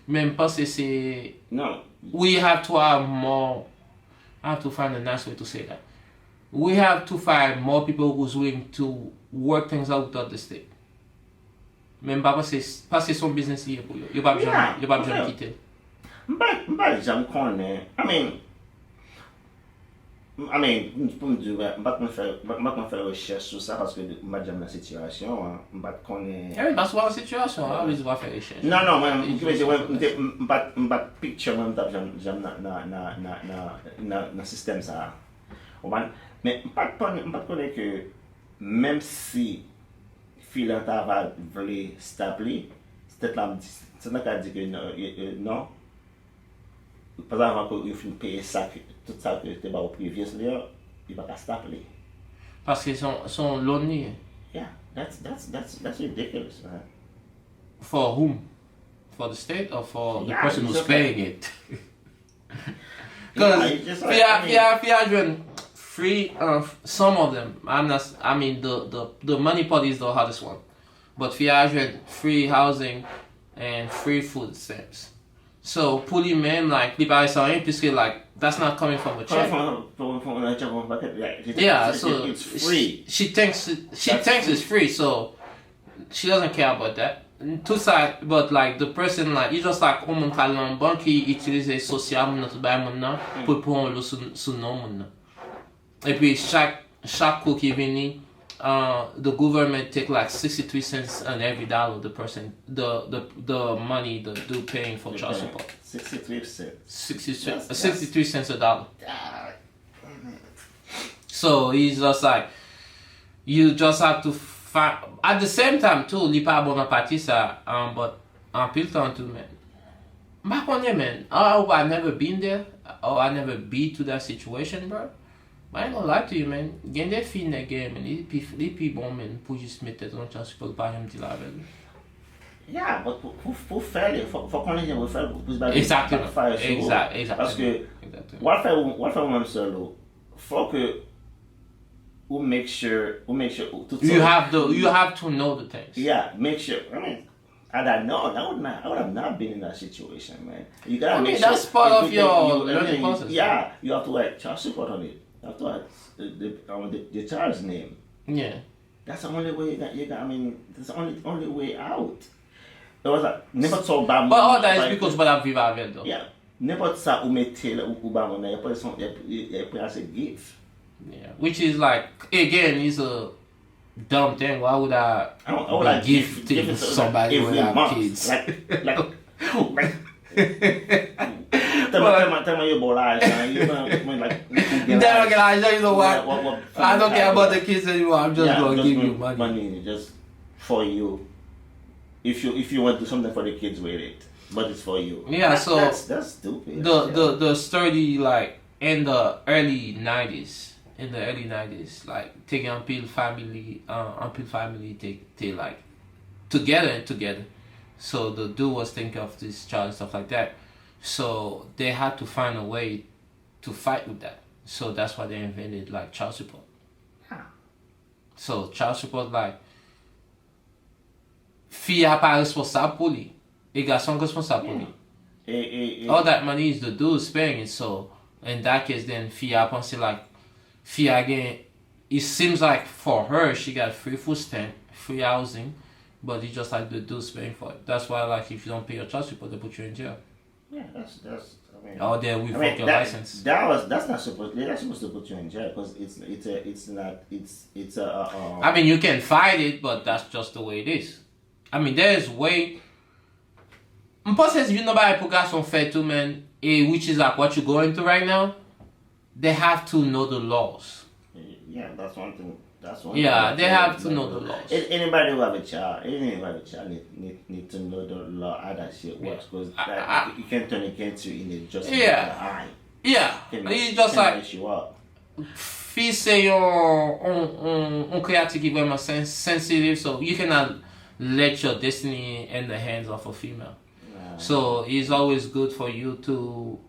Même parce que c'est. Non. We have to have more. I have to find a nice way to say that. We have to find more people who's willing to work things out without the state. Même pas parce que son business lié pour eux. Il va pas besoin de quitter. M'pas jamais connaît. I mean, pour me dire, m'pas faire recherche sur ça parce que m'pas jamais la situation, m'pas connaît. Oui, parce que la situation, il va faire recherche. Non, m'pas picture même j'aime dans système ça. Mais m'pas connaît que même si filant va voulu stapler, c'est là qui dit que non. Par exemple, il faut payer ça, tout ça que tu as au prévious, il va pas stapler. Parce qu'ils sont lonely. Yeah, that's ridiculous, man. For whom? For the state or for the Yeah, person it's who's okay. paying it? Yeah, Because it's just like, free, some of them. I mean, the money part is the hardest one. But free housing and free food stamps. So, pour lui-même, like, il paraît sans rien, puisque, like, that's not coming from a check. Yeah, so it's free. She thinks it's free, so she doesn't care about that. Tout ça, but like the person like you just like on kal nan bank qui utilise social moun nan tout bay moun nan pour prendre le sous nom moun nan. Et puis chaque coup qui vient the government take like 63 cents on every dollar the person the money the dude paying for child support. 63 cents. 63 cents a dollar. So he's just like you just have to find at the same time too li pa bon an pati sa but en pile temps too man. Mba konye man. Oh, I never been there. Oh, I never been to that situation, bro. But I ain't gonna lie to you, man. Gen de fin de gen, man. Li pi bon, man, pou jist mette ton chans pou pa jem di la vel. Yeah, but pour faire, faut qu'on ait pour faire pour se Exactement. Parce que what fait même seul, faut que ou make sure you have to know the things. Yeah, make sure. I mean, had I known, I would have not been in that situation, man. You gotta make sure. That's part of your learning process. Yeah, you have to write child support on it. You have to write the child's name. Yeah. That's the only way that you got. I mean, that's the only way out. It was like never so bad. But all that is because what I've viva avec though. Yeah, never ça ou mettez là ou bas on a pas son pas assez gift. Yeah, which is like again is a dumb thing. Why would I like give to somebody who have kids? Like tell me your boy you know what? I don't care about the kids anymore. I'm just gonna give you money just for you. If you want to do something for the kids with it, but it's for you. Yeah, so that's stupid. The story like in the early 90s. In the early 90s, like taking until family, they like together. So the dude was thinking of this child and stuff like that. So they had to find a way to fight with that. So that's why they invented like child support. Yeah. So child support like fille a pas responsable pour lui. Et garçon responsable pour lui. All that money is the dude's paying it. So in that case, then fille a pensé like fille again. It seems like for her she got free food stamp, free housing, but it's just like the dude's paying for it. That's why like if you don't pay your child support, they put you in jail. Yeah, that's. I mean, or they revoke your license. That's not supposed. They're not supposed to put you in jail because it's a. I mean, you can fight it, but that's just the way it is. I mean, there's way. Mpo says you know by garçon fait tout man, which is like what you're going through right now. They have to know the laws. Yeah, that's one thing. That's one. Yeah, they have to know the laws. Anybody who have a child, need to know the law how that shit works because you can turn against you in just eye. Yeah, it's just like you up. Fils c'est on créative qui vraiment sensitive, so you cannot let your destiny in the hands of a female. So it's always good for you to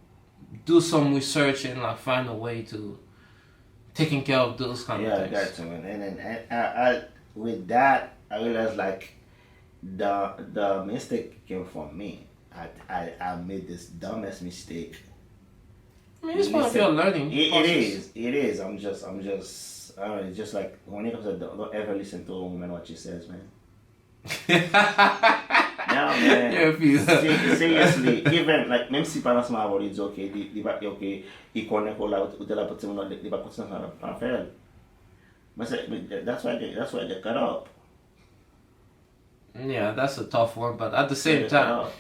do some research and like find a way to taking care of those kind of things. Yeah, got to, man. And then I with that I realized like the mistake came from me. I made this dumbest mistake. I mean, it's part of your learning. It is. I'm just I don't know, it's just like when it comes to don't ever listen to a woman what she says, man. No, man. Seriously, even like même si pendant ce moment il dit ok, il connaît quoi là où de la petite monde il va continuer à faire. But that's why they cut up. Yeah, that's a tough one, but at the same time,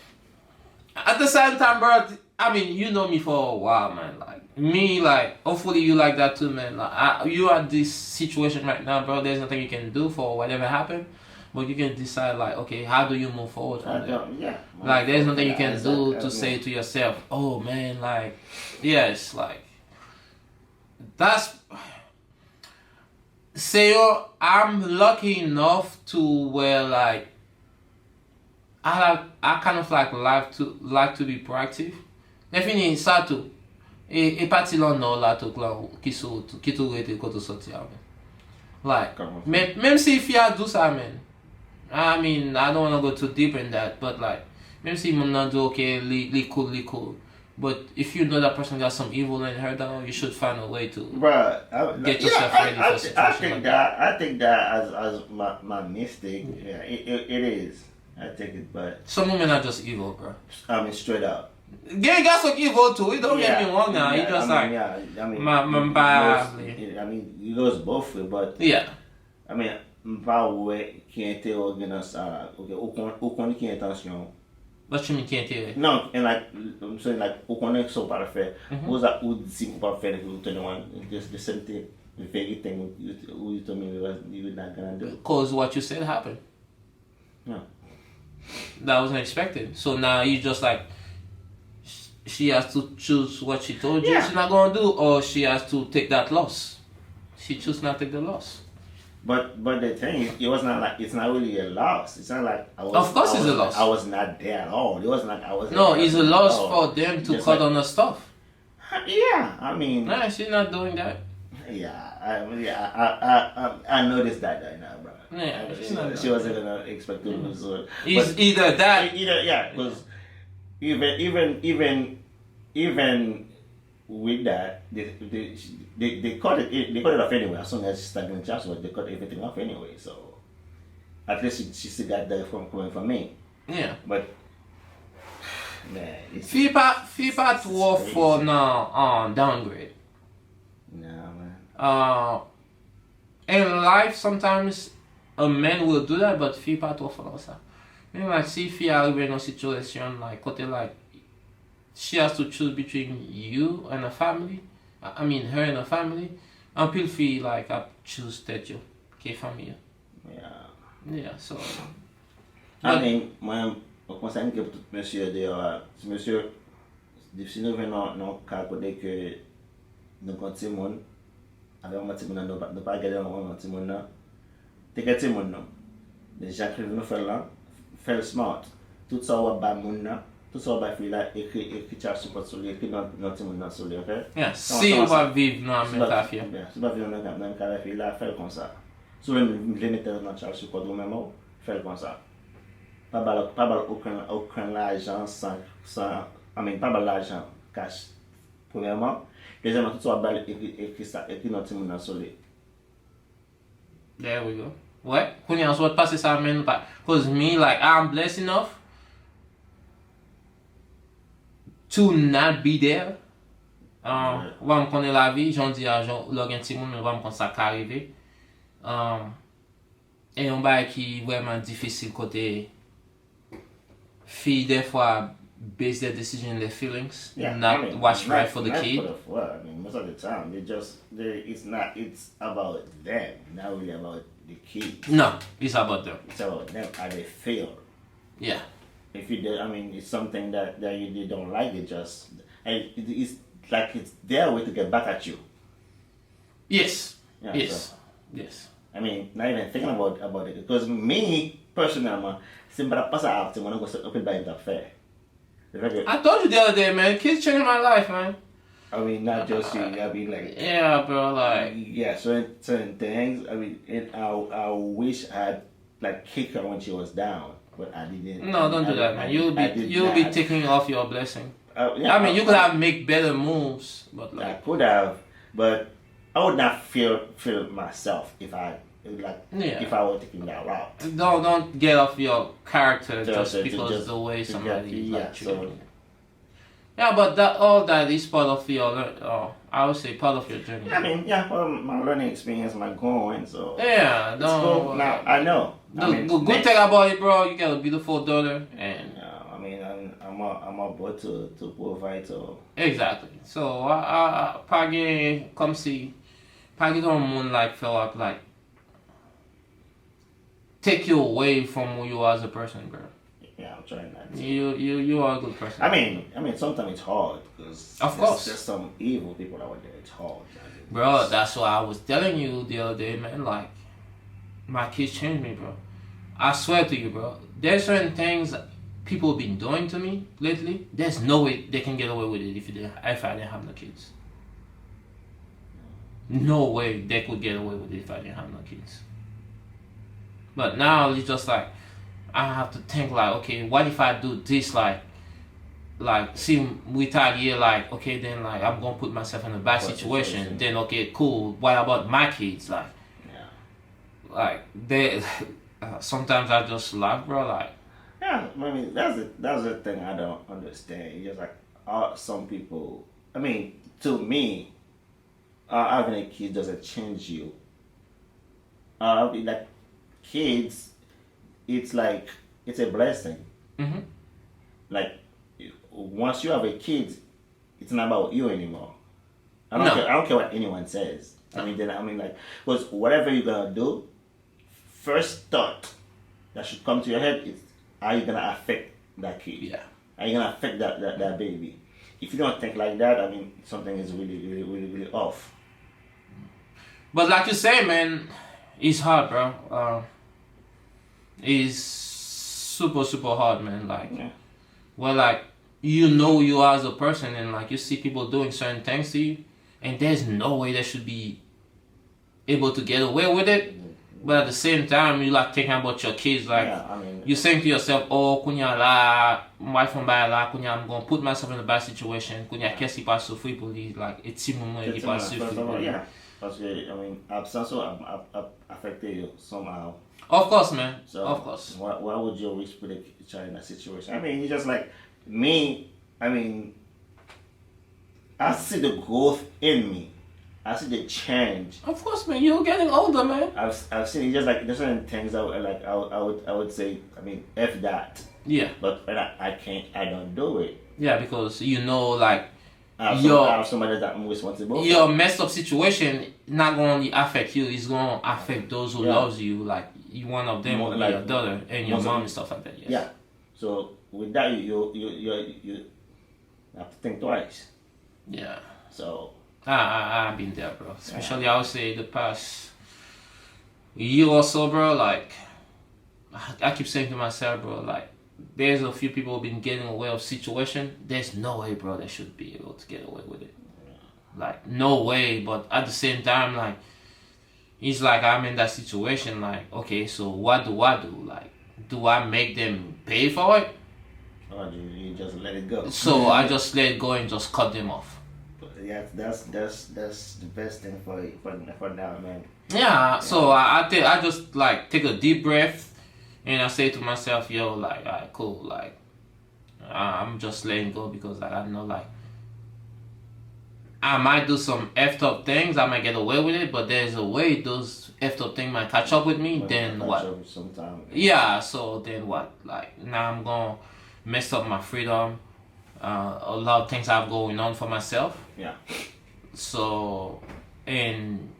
bro. I mean, you know me for a while, man. Like me, like hopefully you like that too, man. Like you are this situation right now, bro. There's nothing you can do for whatever happened. But you can decide like, okay, how do you move forward from there? Yeah. Like there's nothing you can do to say to yourself, oh man, like, yes, like, that's, say, I'm lucky enough to where like, I kind of like to be proactive. Defini ça tout. Et parti là non là tout là qui tout était côté sorti avec. Like, même si il a do ça, man. I mean, I don't want to go too deep in that, but like, maybe see not do okay, li cool. But if you know that person got some evil in her, though, you should find a way to get yourself ready for a situation like that. I think that as my mistake, yeah, it is. I take it, but some women are just evil, bro. I mean, straight up. Gay got some evil too. It don't get me wrong now. He just I mean, it goes both ways, but yeah. I mean. Qui interroge ça, ok, ou connaît qui intention. What you mean qui interroge? No, and like I'm saying like ou connaît ça pas faire. Ou ça ou dit pas faire que tu ne just the same thing, the very thing you told me you were not gonna do. Because what you said happened. No. That wasn't expected. So now you just like she has to choose what she told you she's not gonna do, or she has to take that loss. She choose not to take the loss. But the thing is, it's not really a loss. It's not like it's a loss. I was not there at all. It wasn't like I was. No, it's a loss for them to cut on the stuff. Yeah, I mean. No, she's not doing that. Yeah, I noticed that right now, bro. Yeah, she wasn't gonna expect to lose. It's either that. Because even with that, they cut it off anyway. As soon as she started doing child support, they cut everything off anyway. So at least she still got that coming from me. Yeah. But man, FIPA to work for now downgrade. Nah, man. In life sometimes a man will do that, but FIPA to work for us. You know, like see if you are in a situation like she has to choose between you and a family. I mean, her and a family. Until feel like I choose that you, okay, family. Yeah. So. I mean, moi, concernant que tout monsieur de, si monsieur, si nous venons dans cas côté que nous continuons avec un petit monde, nous pas garder un petit monde, t'es que petit monde non. Déjà que nous faire là, faire smart. tout sa wap ba moun nan, tout sa wap ba fi la, ekri child support sou li, ekri nan ti moun nan sou li, ok? Yeah, si ou pa viv nan men ka fi. Si pa viv nan ka fi la, fel kon sa. Sou le mette nan child support ou men ou, fel kon sa. Pa bal aucun l'argent pas bal l'argent cash. Premièrement. Deuxièmement, tout ça va écrit dans mon soleil. There we go. Ouais, when you answer pass this I mean, because me, like, I'm blessed enough to not be there. Wa m konnen la vie, j'en dis à lò gen ti moun, mais wa m kon sa ka arrive. Et yon bagay ki vraiment difficile côté fille des fois base their decision on their feelings, not what's right for the kid. I mean, most of the time it's about them, not really about the kid. No, it's about them. It's about them how they feel. Yeah. If you do, I mean, it's something that you don't like. It's like it's their way to get back at you. Yes. Yeah, yes. So, yes. I mean, not even thinking about it, because me personally, simple pass out to when I go open by the fair. I told you the other day, man. Kids changing my life, man. I mean, not just you. I mean, like, yeah, bro. Like, yeah, certain things. I mean, I wish I had like kicked her when she was down, but I didn't. No, don't do that, man. You'll be taking off your blessing. Yeah, I mean, you could have make better moves, but like, I could have, but I would not feel myself if I were taking that route. Don't get off your character just because the way somebody treated. Yeah, but all that is part of your, I would say part of your journey. I mean, yeah, well, my learning experience, my growing, so. Yeah, no. Now I know. Good thing about it, bro. You got a beautiful daughter, and. I mean, I'm about to provide. So. Exactly. So Pagi come see, Pagi don't moon like feel like take you away from who you are as a person, bro. Yeah, I'm trying not to. You are a good person. I mean, sometimes it's hard because of course there's some evil people out there. It's hard, bro. That's why I was telling you the other day, man. Like, my kids changed me, bro. I swear to you, bro. There's certain things people been doing to me lately. There's no way they can get away with it if I didn't have no kids. No way they could get away with it if I didn't have no kids. But now it's just like I have to think like, okay, what if I do this, like see retaliate, like, okay, then like I'm gonna put myself in a bad situation. Then okay, cool. What about my kids? Like, yeah, like they sometimes I just laugh, bro. Like, yeah, I mean that's the thing I don't understand. It's just like some people. I mean, to me, having a kid doesn't change you. Like kids, it's like it's a blessing. Mm-hmm. Like once you have a kid, it's not about you anymore. I don't care what anyone says. I mean, like, because whatever you're gonna do, first thought that should come to your head is, are you gonna affect that kid? Yeah. Are you gonna affect that baby? If you don't think like that, I mean, something is really off. But like you say, man, it's hard, bro. It's super hard, man. Like, yeah. Well, like, you as a person, and like you see people doing certain things to you, and there's no way they should be able to get away with it. But at the same time, you like thinking about your kids, like, yeah, I mean, you saying to yourself, oh, kunya la, wife on by la, kunya, I'm gonna put myself in a bad situation, kunya, qu'est-ce qui passe souffrir pour lui, like, it's si moment qui passe souffrir pour lui. Yeah, parce que, I mean, absence affected you somehow. Of course, man. So, of course. Why would you wish put a child in that situation? I mean, it's just like me. I mean, I see the growth in me. I see the change. Of course, man. You're getting older, man. I've seen it. Just like there's certain things I would say. I mean, F that. Yeah. But I can't. I don't do it. Yeah, because like. I have somebody that I'm responsible. Your messed up situation not gonna only affect you, it's gonna affect those who loves you. Like, you one of them, or like your daughter and your mom and stuff like that. Yes. Yeah. So with that, you have to think twice. Yeah. So I've been there, bro. Especially I would say the past year or so, bro. Like, I keep saying to myself, bro, like, there's a few people who've been getting away with situation. There's no way, bro, they should be able to get away with it. Like, no way. But at the same time, like, it's like I'm in that situation. Like, okay, so what do I do? Like, do I make them pay for it? Or you just let it go? So I just let it go and just cut them off. Yeah, that's the best thing for now, man. Yeah. So I just like take a deep breath, and I say to myself, yo, like, alright, cool, like, I'm just letting go because like I know like I might do some effed up things, I might get away with it, but there's a way those effed up things might catch up with me. Then what? Sometime. Yeah. So then what? Like now I'm gonna mess up my freedom. A lot of things I have going on for myself. Yeah. So, and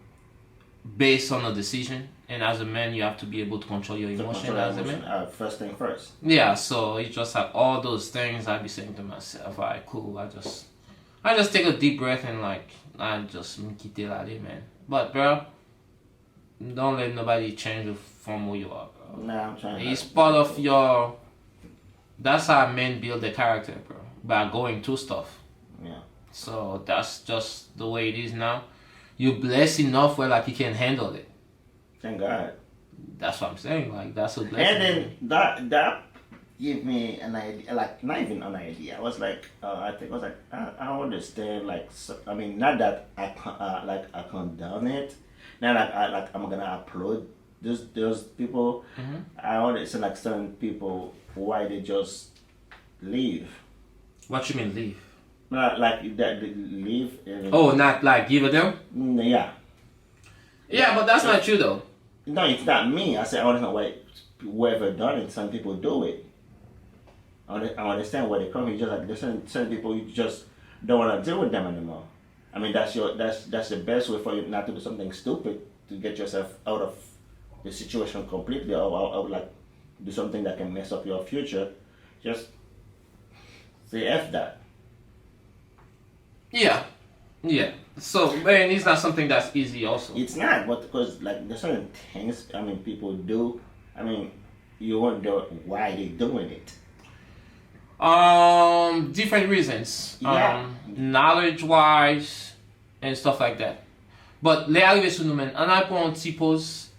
based on a decision, and as a man, you have to be able to control your emotion as a man. First thing first. Yeah. So it's just like all those things I be saying to myself. Alright, cool. I just take a deep breath and like I just quitte l'aller, man. But bro, don't let nobody change you from who you are, bro. Nah, I'm trying. It's part of your. That's how men build their character, bro. By going through stuff. Yeah. So that's just the way it is now. You're blessed enough where like you can handle it. Thank God. That's what I'm saying. Like that's a blessing. And then that gave me an idea, like not even an idea. I was like, I understand. Like, so, I mean, not that I condone it. Not like I'm gonna upload those people. Mm-hmm. I understand like certain people why they just leave. What you mean leave? Not like that they leave. Oh, not like give a damn? Yeah. Yeah, but that's not true though. No, it's not me. I said I don't know why whoever done it. Some people do it. I understand where they come from. Just like there's certain people you just don't want to deal with them anymore. I mean that's the best way for you not to do something stupid to get yourself out of the situation completely, or like do something that can mess up your future. Just say F that. Yeah. Yeah. So, man, it's not something that's easy also. It's not, but because like there's certain things I mean people do. I mean you wonder why they doing it. Different reasons. Yeah. Knowledge wise and stuff like that. But les arrivé sous nous men. On a pour un petit pause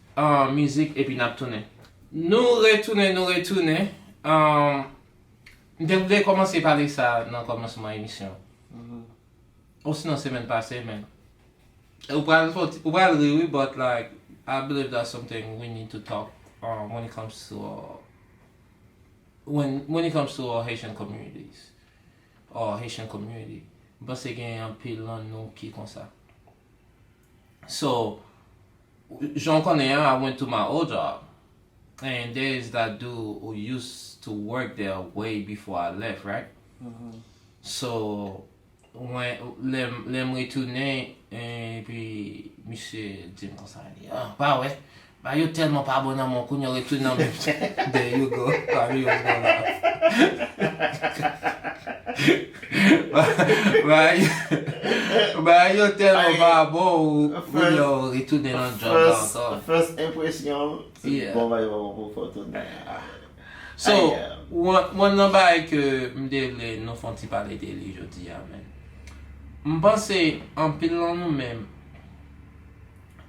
musique et puis n'a tourné. Nous retourner. Je voulais commencer par parler ça dans le commencement de l'émission. Ou sinon semaine passée, man. Ou pas really, but like I believe that's something we need to talk when it comes to when it comes to our Haitian communities or Haitian community. Parce qu'il y a un pile là nous qui comme ça. So, j'en connais un. I went to my old job, and there's that dude who used to work there way before I left, right? Mm-hmm. So, when l'aime retourner, et puis monsieur dit comme ça, il dit, ah, bah ouais, bah yo tellement pas bon dans mon coup, il retourne dans même. There you go. Bah you was gonna bah yo tellement pas bon, il retourne dans le job encore. First impression, Yeah. Bon bah on va retourner. So, one number que m'devle nous font parler de lui jodi a men. M'pense en pile nous-même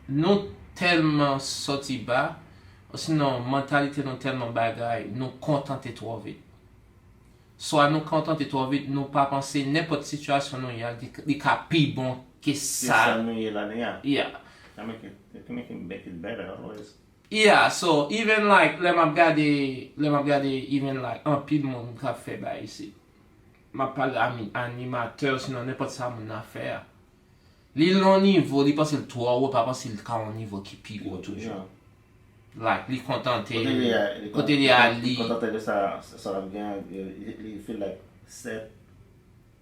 nous tellement sorti bas, ou sinon mentalité nous tellement bagay, nous contenter trop vite. Soit nous contenter trop vite, nous pas penser n'importe situation nous y a des cas plus bon que ça. Yeah. It can make it better always. Yeah, so even like let me regarder even like un pile monde qui fait ba ici. M'a parlé animateur sinon n'importe ça mon affaire. Li long niveau, li pense le 3 ou pas pense le 40 niveau qui pi gros toujours. Like li contenté. Côté li a li. Contenté de ça bien, il feel like set.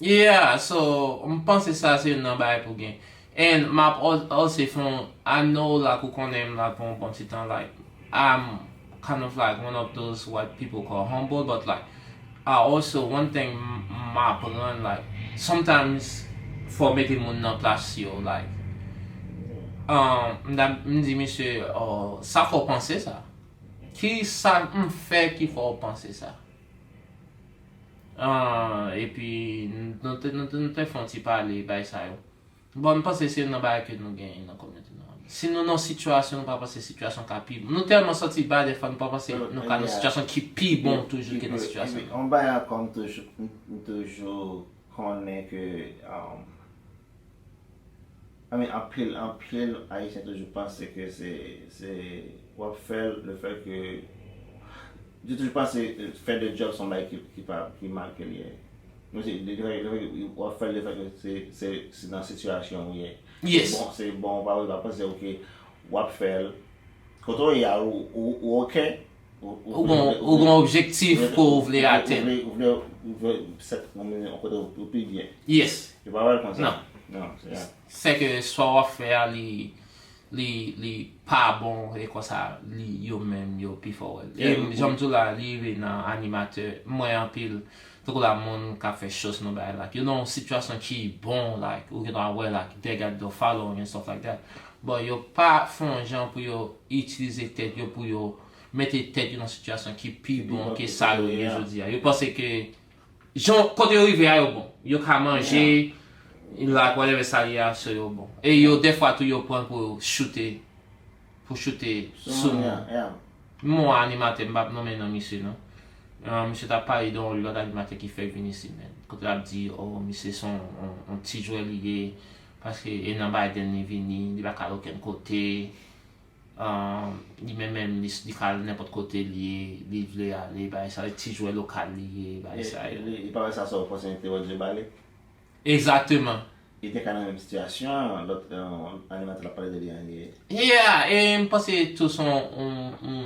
Yeah, so je pense que ça c'est une number pour gain. And my also from I know like who can name like for one petit temps like I'm kind of like one of those what people call humble, but like I also one thing my plan like sometimes for making mon en place yo like me dit monsieur ça faut penser ça. Qui ça me fait qu'il faut penser ça? Et puis, nous te font parler, bah, ça. Bon, je pense que c'est une balle que nous gagnons dans la communauté. Si nous avons une situation, nous ne pas penser une situation qui est pire. Nous tellement sortis bas des fois, nous ne pas penser nous avons une situation qui est pire bon toujours que une situation. On va comme toujours connaît que en pile haïtien toujours pense que c'est on fait le fait que je toujours pense que faire des jobs sont bail qui marque lié. Nous on fait le fait que c'est dans la situation où il est. Yes. Bon, c'est bon, on va penser ok, on faire quand on y a ou ok ou un objectif pour vous atteindre. Ou plus bien. Yes. Tu vas voir comme ça. Non. Non, c'est ça. C'est que soit on faire les pas bon et comme ça, yo même yo plus fort. Et j'aime tout là, lié dans animateur, moi en pile tout la monde qui fait choses no bad like you know situation qui est bon like ou you know where like they got the following and stuff like that. But yo pas font gens pour yo utiliser tête yo pour yo mettre tête dans une situation qui est plus bon que ça je dis. Yo pense que gens quand yo arrive à yo bon, yo ka manger like whatever ça y a sur yo bon. Et yo des fois tout yo prend pour shooter sur mon animateur m'a nommé non monsieur non. Monsieur t'a parlé dans l'autre animateur qui fait venir ici, man. Quand il a dit, oh, monsieur son un petit joueur lié, parce que il n'a pas été venu, il va à aucun côté, il même il calme n'importe côté lié, il veut aller, bah ça, le petit joueur local lié, bah ça. Il paraît ça sur opportunité de balai. Exactement. Il était dans la même situation, l'autre animateur a parlé de lui. Yeah, et je pense que tout son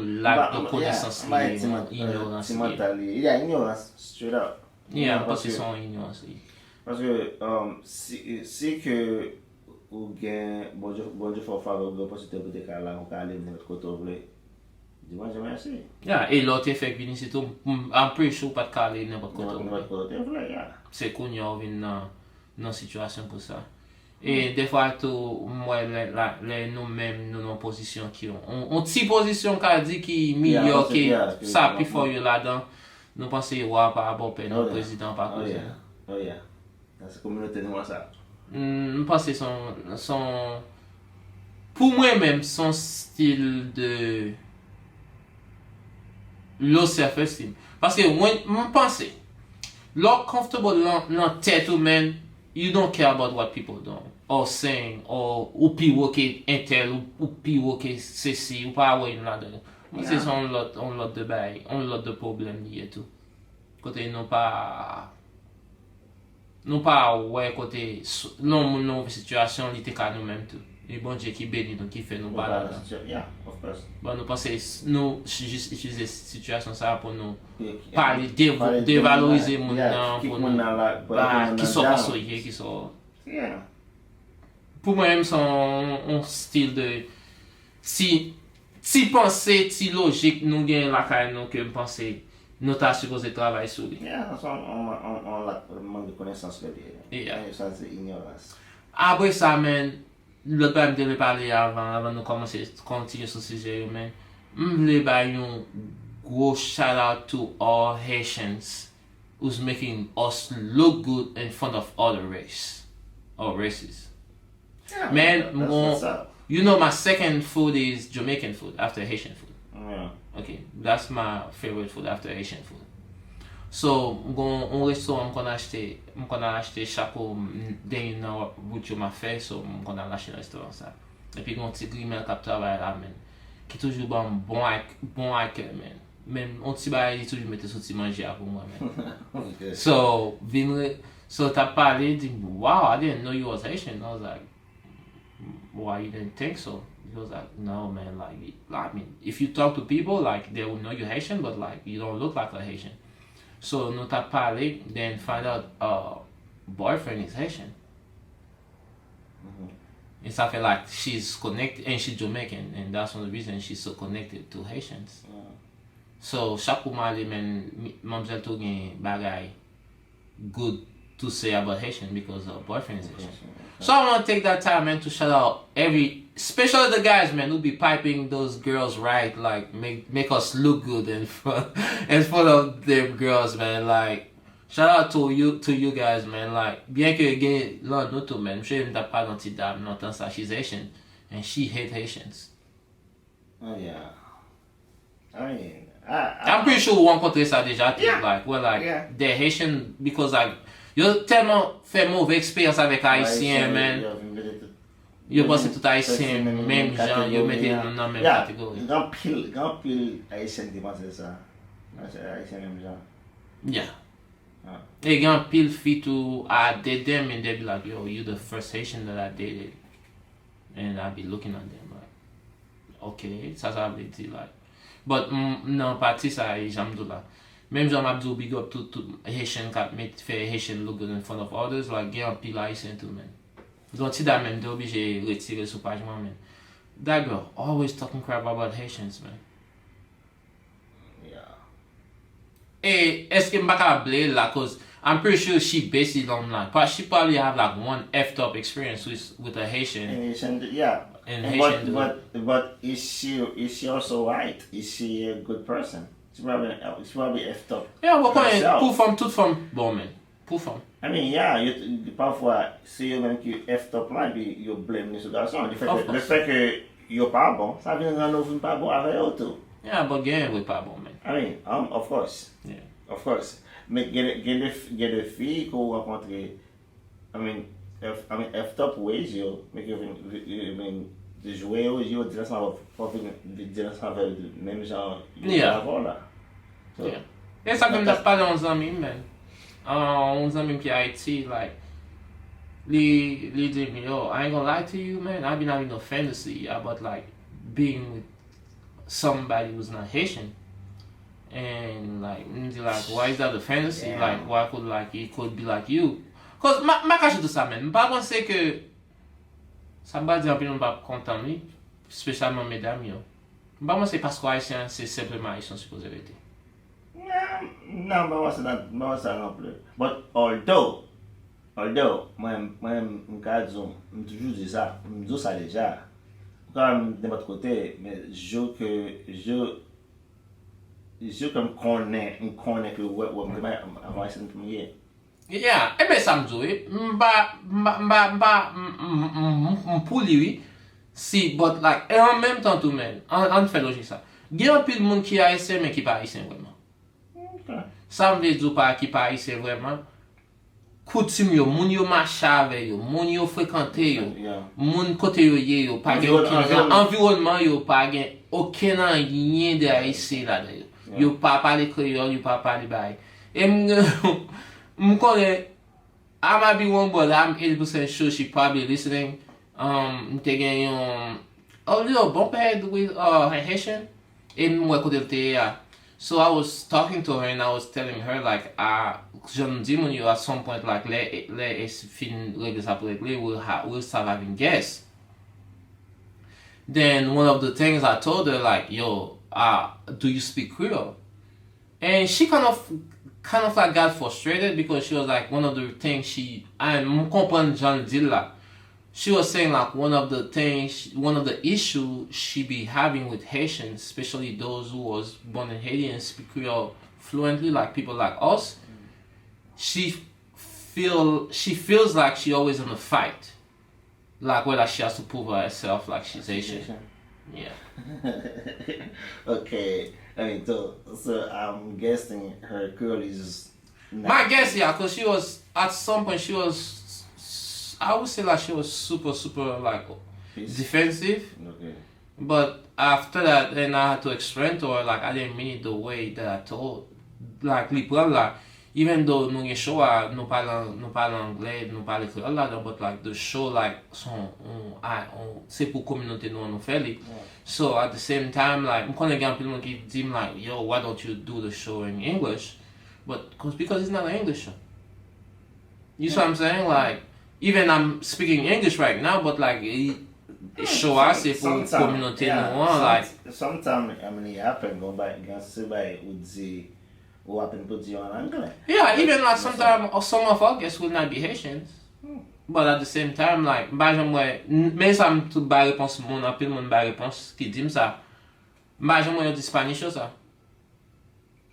lac de connaissance, ignorance. Il y a ignorance, straight up. Yeah, je pense que c'est son ignorance. Parce que si que ou gain bon Dieu faut faire l'opportunité pour te caler, on aller de notre côté vous dis-moi jamais merci. Yeah, et l'autre fait venir c'est tout en plus chaud pas de caler n'importe côté. C'est qu'on y a dans situation pour ça. Et des fois tout moi nous-mêmes nous en position qui on petite position qu'a dit qui meilleur que ça puis faut y là-dedans. Nous pensons ouais par rapport au président par cause. Oh yeah. Dans cette communauté nous ça. Je pense que son pour moi-même son style de low self-esteem parce que moi je pense look comfortable dans tête ou même you don't care about what people do or saying ou people qui intel ou people qui ceci ou pas ouais là-dedans. C'est son lot de bail, on lot de problèmes liés tout. Côté non pas ouais côté non situation li te ka nous même tout. Et bon Dieu qui bénit nous qui fait nous pas là. Yeah, of course. Bon nous penser nous juste utiliser situation ça pour nous parler dévaloriser mon pour nous qui sont passés qui sont. Yeah. Pour moi même son style de si penser si logique nous gagne la caille nous que penser nous t'as supposé travailler sur lui. Yeah, on manque de connaissance là. Yeah. Ça c'est ignorance. Après ça, man, l'autre fois, je devais parler avant de continuer ce sujet, man. Je voulais faire un gros shout out to all Haitians who's making us look good in front of other races. Yeah, man, you know my second food is Jamaican food after Haitian food. Yeah. Okay, that's my favorite food after Asian food. So, on restaurant, I'm gonna acheter chaque dernier route m'a fait, so I'm gonna acheter le restaurant ça. Et puis on petit grimel qui travaille là, man. Qui toujours bon avec man. Même on petit bail il toujours mettre sorti manger pour moi, man. Okay. So, t'as parlé, dit, wow, I didn't know you was Haitian. I was like, why you didn't think so? He was like, no, man, like, I mean, if you talk to people, like, they will know you're Haitian, but, like, you don't look like a Haitian. So, nous t'as parlé, then find out, boyfriend is Haitian. And ça fait, like, she's connected, and she's Jamaican, and that's one of the reasons she's so connected to Haitians. So, chaque moment, man, mademoiselle tout gen bagay good to say about Haitian because her boyfriend is Haitian. So I want to take that time, man, to shout out especially the guys, man, who be piping those girls right, like make us look good in front of them girls, man. Like, Shout out to you guys, man. Like, bien que gen lan nou tou, man. Mche mta pa nan ti dam nan tan sa, she's Haitian. And she hate Haitians. Oh, yeah. I mean, I'm pretty sure one kontre sa deja, Yeah. like, well, like, Yeah. they're Haitian because, like, yo telman fè mouve eksperyans avèk Haitien, man. Yo pense tout Haitien, même jan, yo mette nan men kategori. Gan pil Haitien di pense sa. Haitien même jan. Yeah. E gen pil fi tou I date them and they be like, yo, you the first Haitian that I dated. And I be looking at them like, okay, sa vle di like. But nan pati sa jam do la. Même jan map do big up tout Haitian kap met fè Haitian look good in front of others, like gen pil Haitian too, man. Don ti da men de oblige retire sou pajman, man. That girl always talking crap about Haitians, man. Hey, eske m baka blame la, cause I'm pretty sure she based it on like, but she probably have like one effed up experience with a Haitian. Yeah. And Haitian but is she also white? Is she a good person? She's probably effed up. Yeah, but herself. Pou fam, tout fam, bon men. Pou fam. I mean, yeah, parfois, si yo men ki effed up la, puis yo blame ni sou garçon. Le fait que yo pas bon, ça vient rendre nou pas bon avec yo tout. Yeah, but gen we pa bon, man. I mean, of course. Yeah. Of course. Mais gen de filles qu'on rencontre, I mean, effed up ways yo, mais yo de jouer yo, di lansan avec même genre, Yeah. avant là. So, Yeah. E sa kem da pale an zanmim, man. An zanmim ki Haiti, like, li di mi, yo, I ain't gonna lie to you, man. I've been having no fantasy about, like, being with somebody who's not Haitian. And, like, why is that a fantasy? Yeah. Like, why could, like, it could be like you? Cause, ma kache tout sa, man. Mpa pense ke, sa mba di anpil mpa kontan mi, spesyalman medam yo. Mpa pense pasko Haitian, se simplement Haitian suppose rete. non, pas ça non plus. But although, moi, m'ka disons, toujours dit ça, m'dou ça déjà. Comme de votre côté, mais je comme connais que ouais, avant c'est premier. Yeah, ebe sa mdou e, mpou liwi, si, but like, e an menm tan tou men, an fè logik sa. Gen an pil moun ki Haitien men ki pa Haitien vreman. Sa mve djou pa ki pa Haitien vreman, koutim yo, moun yo machave yo, moun yo frekante yo, moun kote yo ye yo, pa gen environnement yo, pa gen oken an yen de Haitien la de yo. Yo pa pale kreol, yo pa pale bay. E mkone, I might be one, but I'm 80% sure she probably listening. Mte gen yon, a little bumphead with Haitian, e mwe kote te ya. So I was talking to her and I was telling her like, j'en dis mon yo at some point like, le fin regle sa pou regle, we'll start having guests. Then one of the things I told her like, yo, do you speak Creole? And she kind of like got frustrated because she was like, one of the things I'm comprendre Jean dit là. She was saying like one of the issues she be having with Haitians, especially those who was born in Haiti and speak Creole fluently, like people like us. She feels like she always in a fight, like whether she has to prove herself like she's Haitian. Yeah. Okay, I mean, so I'm guessing her Creole is. My guess, yeah, because she was at some point I would say like she was super like defensive. Okay. But after that, then I had to explain to her like I didn't mean it the way that I told. Like li pran la, even though nou gen show nou pale anglais, nou pale kreol la, but like the show like c'est pour communauté nou fè li. So at the same time like m konnen gen pil moun ki di m like, yo, why don't you do the show in English? But because it's not an English show. You see what I'm saying? Like even I'm speaking English right now, but like it show us if we community no one like. Sometimes I mean it happen go back against somebody would say who happen put you on English. Yeah, even like sometimes some of our guests will not be Haitians. But at the same time like mbajan mwen men sa m tout ba réponse moun apil moun ba réponse ki dim sa. Mbajan mwen yo di Spanish yo sa.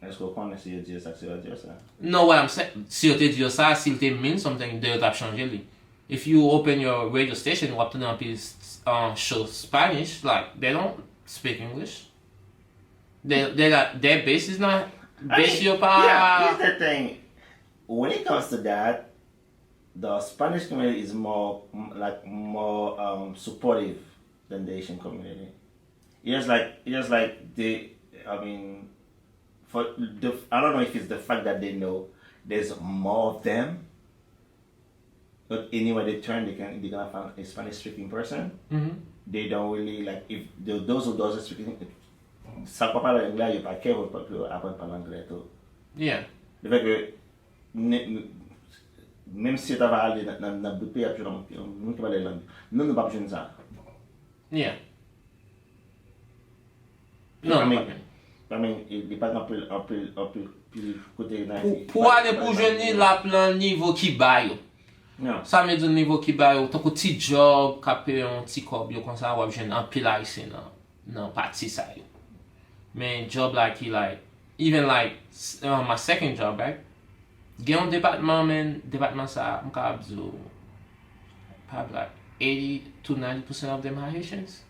Est-ce qu'on connaît si je dis ça, c'est dire ça? No, what I'm saying, si yo te di yo sa, si te mean something, de yo tap chanje li. If you open your radio station, wap tene anpil show Spanish, like, they don't speak English. Their base is not, base yo pa... Yeah, here's the thing. When it comes to that, the Spanish community is more supportive than the Asian community. It's like they, I mean, I don't know if it's the fact that they know there's more of them, but anywhere they turn, they're gonna find a Spanish speaking person. Mm-hmm. They don't really like if those who doesn't speak ça pas parler anglais, il pas capable pour apprendre parler anglais tout. Yeah. Le fait que même si tu vas aller dans d'autres pays, tu ne peux pas aller là. Nous ne pas besoin de ça. Yeah. Non, non, il pas un peu côté pour aller pour jeune la plan niveau qui bail. Non. Ça me donne niveau qui bail, tant que petit job, capé un petit cob yo comme ça, ou jeune en pile ici non parti ça yo. Mais job like even like my second job, right? Gen un département ça, m'ka abzo probably like 80 to 90% of them are Haitians.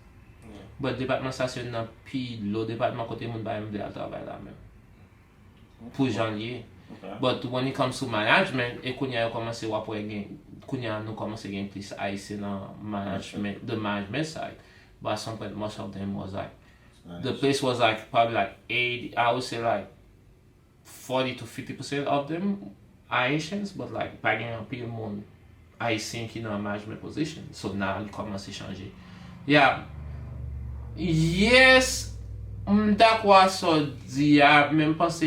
Yeah. But département ça c'est un pi low département côté moun ba m'de al travail là même. Pour janvier. Okay. But when it comes to management, et kounya yo commencé wapwe gen, kounya nou commencé gen plus Haitian management, the management side. But at some point most of them was like Nice. the place was like probably like 80, I would say like 40 to 50% of them are Haitians, but like pas gen pile moun Haitian qui dans management position. So now il commence à changer. Yeah. Yes, m'dakwa so di ya, men m'pense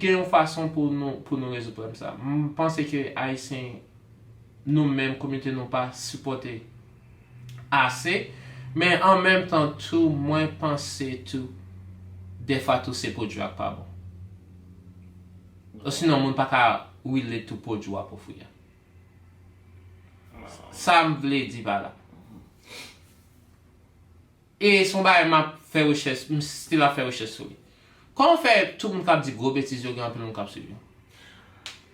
gen yon façon pour nous résoudre problème ça. M'pense que Haïtien nous même communauté nous pas supporter assez, mais en même temps tout moins penser tout des fois tout c'est produit pas bon. Sinon moun pas ka wile tout produit pour fouya. Ça m'vle di ba là. Et son bail m'a fait recherche, still a fait recherche sur lui. Quand on fait tout le monde qui dit gros bêtises, il y a un peu de monde qui suivi.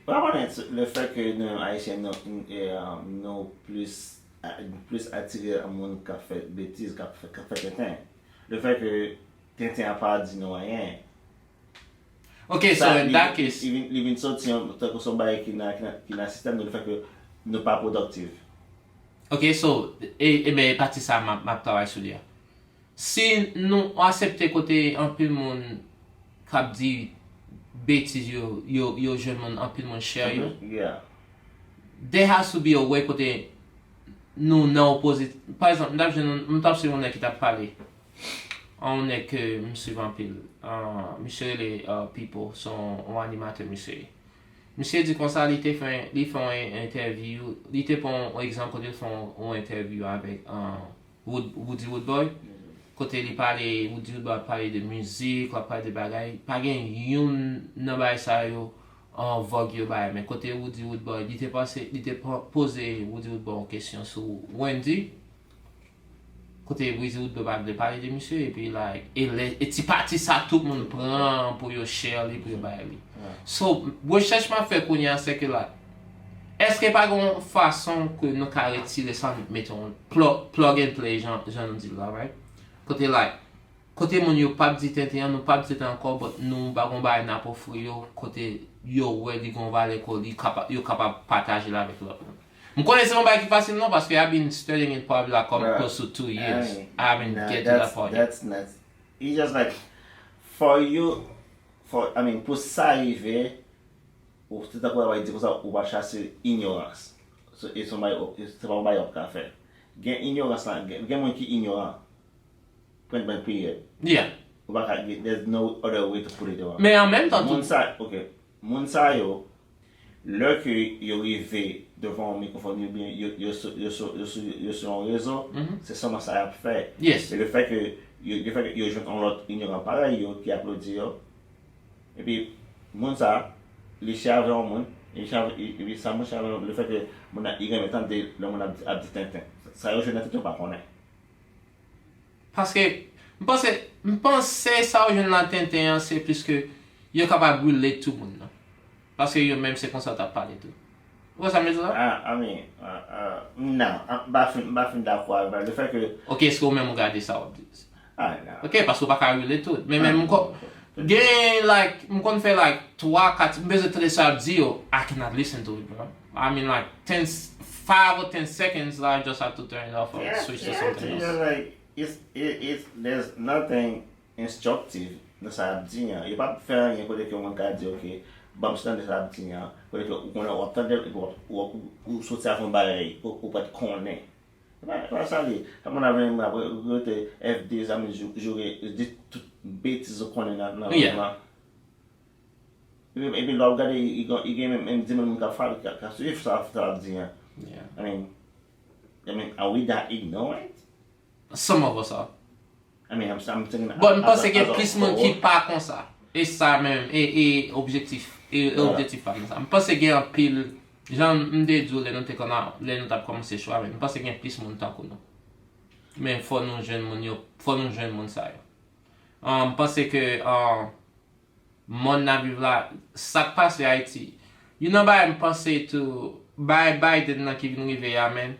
Le fait que nous Haïtiens nous plus attirés à monde qui fait bêtises, qui fait Tintin. Le fait que Tintin a pas dit non rien. Okay, so in that case, il vient sortir tant que son bail qui n'a système, le fait que nous pas productif. okay, so mais parti ça m'a travaillé sur lui. Si nous accepter côté un peu monde qui dit bêtises yo jeune monde un peu monde cher yo. Yeah. There has to be a way côté nous non opposé. Par exemple, m'tap sur on est qui t'a parlé. On est que monsieur Vampil, monsieur les people sont un animateur monsieur. Monsieur dit comme ça, il fait une interview, il était pour un exemple ils font une interview avec Woody Woodboy. Côté il parlait Woody Woodboy parler de musique, il parler de bagaille, pas gain yon nan bay ça yo en vogue yo bay, mais côté Woody Woodboy, il était posé Woody Woodboy une question sur Wendy. Côté Woody Woodboy de parler de monsieur et puis like et ti parti ça tout le monde prend pour yo share li pour yo bay li. So, recherche m'a fait konya c'est que là est-ce qu'il n'y a pas une façon que nous pouvons retirer ça, mettons, plug and play, j'en dis là, right? Côté mon yo pas dit Tintin, nous pas dit encore, mais nous bagon ba na pour yo côté yo ouais li gon va l'école, yo capable partager là avec l'autre. Je connais mon ba qui facile non parce que I've been studying it probably like close to 2 years. I haven't get to that point. That's not. It's just like for pour ça arriver, ou tout à coup dire ça, on va chasser ignorance. So c'est pas un bail à faire. Gain ignorance là, gain monde qui ignorant. Point period. Yeah. There's no other way to put it on. Mais en même temps, Moun sa yo, lè que yo arrivé devant un microphone, yo sur un réseau, c'est seulement ça à faire. Yes. C'est le fait que yo joue un autre ignorant pareil yo qui applaudit yo. Et puis moun sa, li charge en moun, et puis ça moun charge le fait que moun a ignoré tant de le moun a dit Tintin. Ça yo je n'ai pas connaît. Parce que je pense que M'pense ça ou jen lan Tintin, c'est plus que yo capable brûler tout le monde. Non? Parce que yo même c'est comme ça t'as parlé tout. Vous ça me dit ça? I mean, non, pas fin d'accord avec le fait que. Ok, est-ce que vous même regardez ça? Ah, non. Ok, parce que vous pas qu'à brûler tout. Mais même gen like m'kon fait like 3 4 m'besoin de ça dit yo, I cannot listen to it, bro. I mean like 5 or 10 seconds I just have to turn it off or switch to something else. Like, there's nothing instructive dans ça dit. Il n'y a pas faire rien pour que on regarde dire ok, bon stand ça dit pour que on entendre ou sortir à fond bail ou pas connaître. Pas ça li. Comme on avait le FD ça me jouer dit tout bêtises au connaît là. Et puis là regarder il même dit même qu'a faire qu'a suivre ça dit. I mean, are we that ignorant? Some of us are. I mean, I'm thinking. But m'pense qu'il y a plus monde qui pas comme ça. Et ça même et objectif pas comme ça. M'pense qu'il y a un pile Jean m'de dou le nou te konan, le nou tap komanse chwa men. M'pense gen plis moun tan kon nou. Men fò nou jwen moun sa yo. M'pense ke moun nan viv la, sak pase Haiti. You know ba m'pense tou, Biden nan ki vin rive ya men.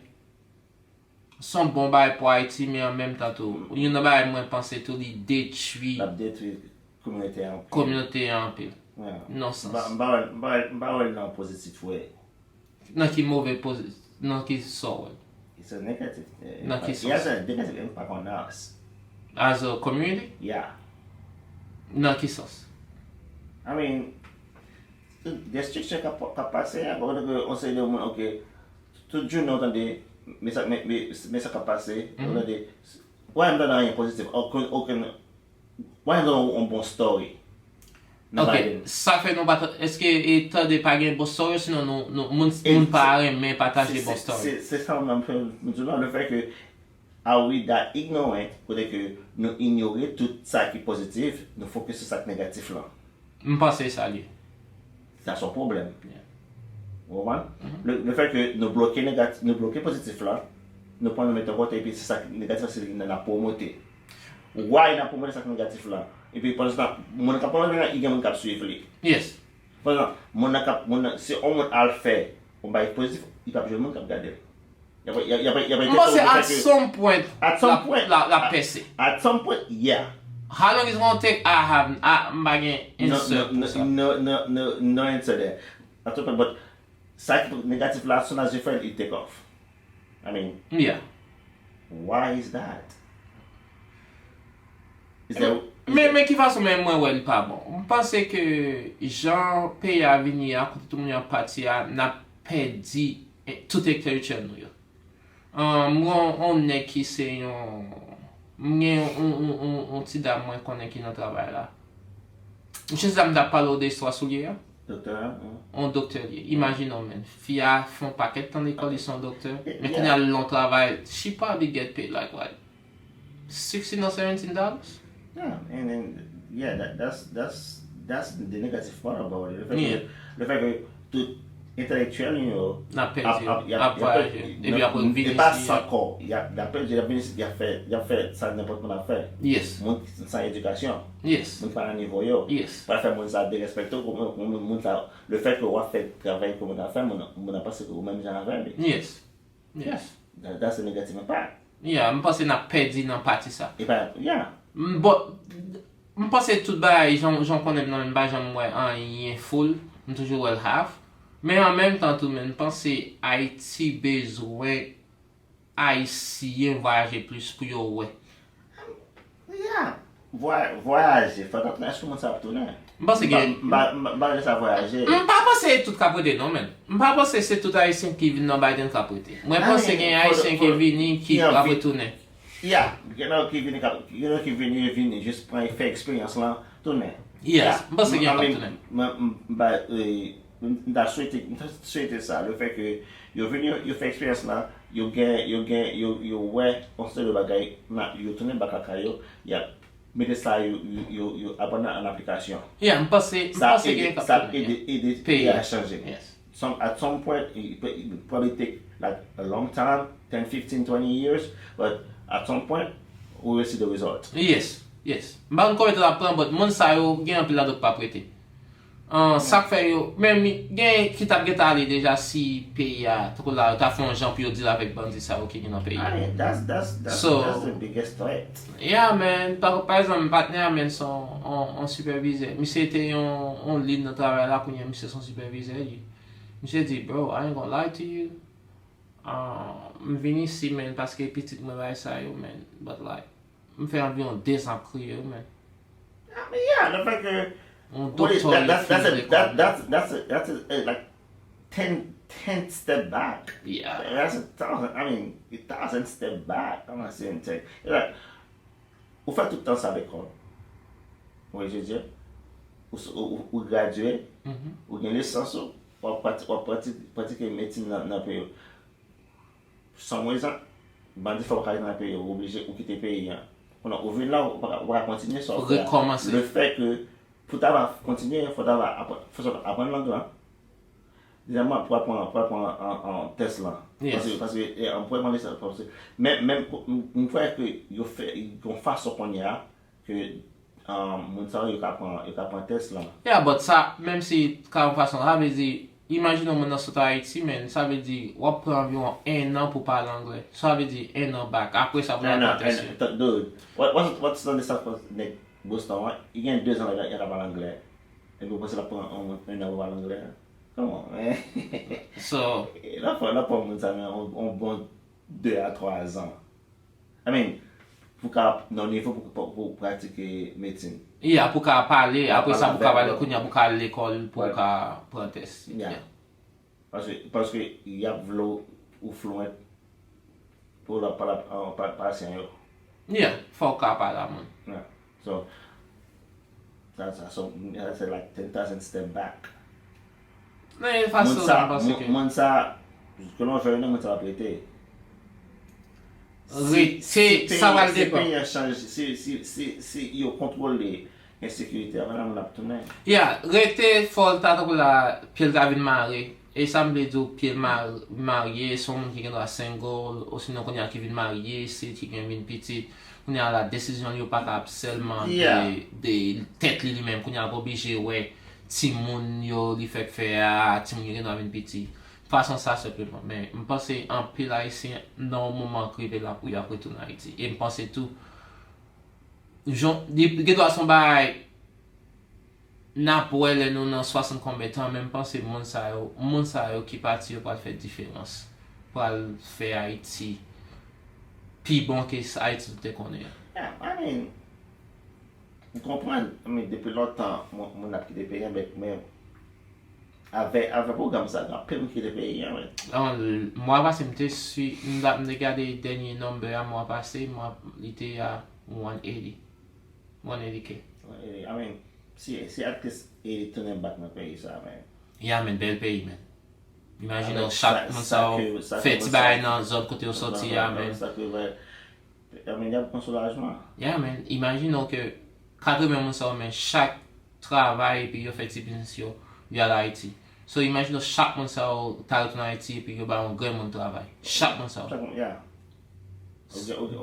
Son bon bay pou Haiti, men en même temps tou. You know ba mwen pense tou li detui. La detui communauté en pile. Non sens. Ba wè nan positif wè. Nan ki mauvais positif. Nan ki so wè. It's a negative. Nan ki so. It has a negative impact on us. As a community? Yeah. Nan ki sos? I mean, destruction ka pase, on se de moun, ok, tout joun nou tande, me sa ka pase, on tande, wè m dan yon positif, wè m dan yon bon story. Ok, sa fe nou bat, eske etan de pa gen bon story, sinon nou moun pa reme pataje bon story? Se sa m nan le fe ke, are we that ignorant, kote ke nou ignore tout sa ki positif, nou fokus sa ki negatif lan. M pense sa li. C'est son problème. Le fait que nous bloquons positif là, nous prenons le mettre en côté et puis c'est ça négatif, c'est qu'il n'a pas promoté. Why il n'a pas promoté ça négatif là? Et puis pendant ce temps, mon capable il y a un cap suivre. Yes. Pendant si on a le fait, on va être positif, il va jouer mon cap garder. Moi c'est at some point la PC. At some point, yeah. How long is it going to take? I'm bagging insert. No answer there. But psych negative as soon as you fail, it take off. I mean, yeah. Why is that? Is there? Mais qui façon même moi ouais pas bon. On pense que Jean pays à venir à côté tout le monde parti à n'a perdu tout territoire nous. Moi on est qui c'est mwen on ti dam mwen konen ki nan travay la. Mwen ches dam da palo de histwa sou liye ya? Doktor? On doktor liye. Imaginon men. Fia fon paket tan ekol li son doktor. Men kon yal lon travay, she probably get paid like what? $16 or $17? Yeah, and then that's the negative part about it. Le fait que tout intellectuel, n'a perdu, a voyagé, et puis après une vie. Il pas sans corps, il a perdu, il a fait ça n'importe quoi faire. Yes. Mon sans éducation. Yes. Mon pas à niveau yo. Yes. Pas faire mon ça de respecter le fait que on fait travail comme on a fait, mon a passé au même genre avec. Yes. Yes. That's the negative impact. Yeah, je pense que n'a perdu dans partie ça. Et ben, yeah. But je pense que tout bail j'en connais dans une base j'en ouais un y full, toujours well have. Mais en même temps, tout le monde pense que Haïti besoin Haïtien voyager plus pour yo ouais. Yeah. Voyager, faut attendre est-ce que mon ça va tourner. Parce que bah ça voyager. Pas penser tout capoter non men. Pas penser c'est tout Haïtien qui vient dans Biden capoter. Moi pense que Haïtien qui vient qui va retourner. Yeah, qui vient juste pour faire expérience là tourner. Yes, parce que pas tourner. M'da souhaité ça, le fait que yo venu yo fait expérience là, yo ouais on se le bagay yo tourner bakaka yo mettre ça yo abonner en application. Yeah, m'penser ça aide pays à changer. Yes. At some point it probably take like a long time, 10, 15, 20 years, but at some point we will see the result. Yes. Yes. Mba nou komet la pran, but moun sa yo gen an pil la dok pa prete. Sak fe yo, men gen ki tap get ale deja si peyi a, tako la, ta fon jan pi yo deal avèk bandi sa yo ki gen an peyi. I mean, that's the biggest threat. Yeah, man. Par exemple, partner men son superviseur. Mi se te yon lead nan travay la kounye, mi se son superviseur li. Mi se di, bro, I ain't gonna lie to you. M vini si men, paske pitit mwen bay sa yo, man. But like, m fe anvion 2 an kriye, man. I mean, yeah, the fact that's like 10 step back. Yeah. That's 1,000 step back. I'm not saying thing. Like, ou fait tout le temps ça à l'école. Oui, je dis. Ou graduer, ou gagne licence, ou pratiquer médecine dans le pays. Sans moins ça, bandi faut pas dans le pays, obligé ou quitter le pays. Ou venir là, on va continuer ça. Recommencer. Le fait que pour continuer, il faut apprendre l'anglais. Évidemment, pour apprendre en test là. Yes. Parce que on pourrait demander ça. Même une fois qu'on fasse ce qu'on y a, que mon salaire il apprend test là. Yeah, but ça, même si quand on fasse ça veut dire, imaginons mon dans Haïti, mais ça veut dire, on prend environ 1 an pour parler anglais. Ça veut dire 1 an back. Après ça, vous Non, test. dude, what's the stuff like Boston? Il y a 2 ans il a parlé anglais. Et puis après ça prend 1 an pour parler anglais. Come on, man. So, Là pour mon ça on bon 2 à 3 ans. I mean, non il faut pour pratiquer médecine. yeah, pour qu'à parler, après ça, pour qu'à parler, pour qu'à l'école, pour qu'à prendre test. Yeah. Parce que il y a vlo ou fluent pour la patient. Yeah, faut qu'à parler, man. Yeah. So that's like 10,000 step back. Mais facile, parce que... Mon ça, que l'on fait, on va prêter. Ça va le dépendre. Si il contrôle l'insécurité, avant on a tourné. Yeah, rete fol ta tako la pil ta vin mari. E sa mble do pil mariye, son moun ki gen do a single, ou sinon kon ya ki vin mariye, si ki gen vin pitit. Kon ya la desisyon yo pa kap selman de tet li men, kon ya oblige we ti moun yo li fek fe a, ti moun yo gen do a vin pitit. Fason sa sepleman, men m'pense an pil a isi nan mouman krive la pou ya retourne a Haiti. E m'pense tou, gen do a son bay nan pou ele nou nan 60 konbe tan, men m'pense moun sa yo ki pati yo pal fè diferans. Pal fè Haiti pi bon ke Haiti te konen. Yeah, I mean, vous comprenez, depuis longtemps, mon a quitté le pays, mais avec programme ça, il y a peu qui le pays. Moi, parce que je regarde les derniers nombres à moi passé, moi, il était à 180. 180K. I mean, si at least 80 tourne back dans le pays, ça, man. Yeah, man, bel pays, man. Imagine chaque monde ça fait petit bail dans zone côté au sorti, yeah, man. I mean, il y a un soulagement. Yeah, man. Imaginons que 80 moun sa men chaque travail puis yo fait ti business yo via Haïti. So imagine chaque moun sa ta retourne en Haïti puis yo ba un grand moun travail. Chaque moun sa. Yeah.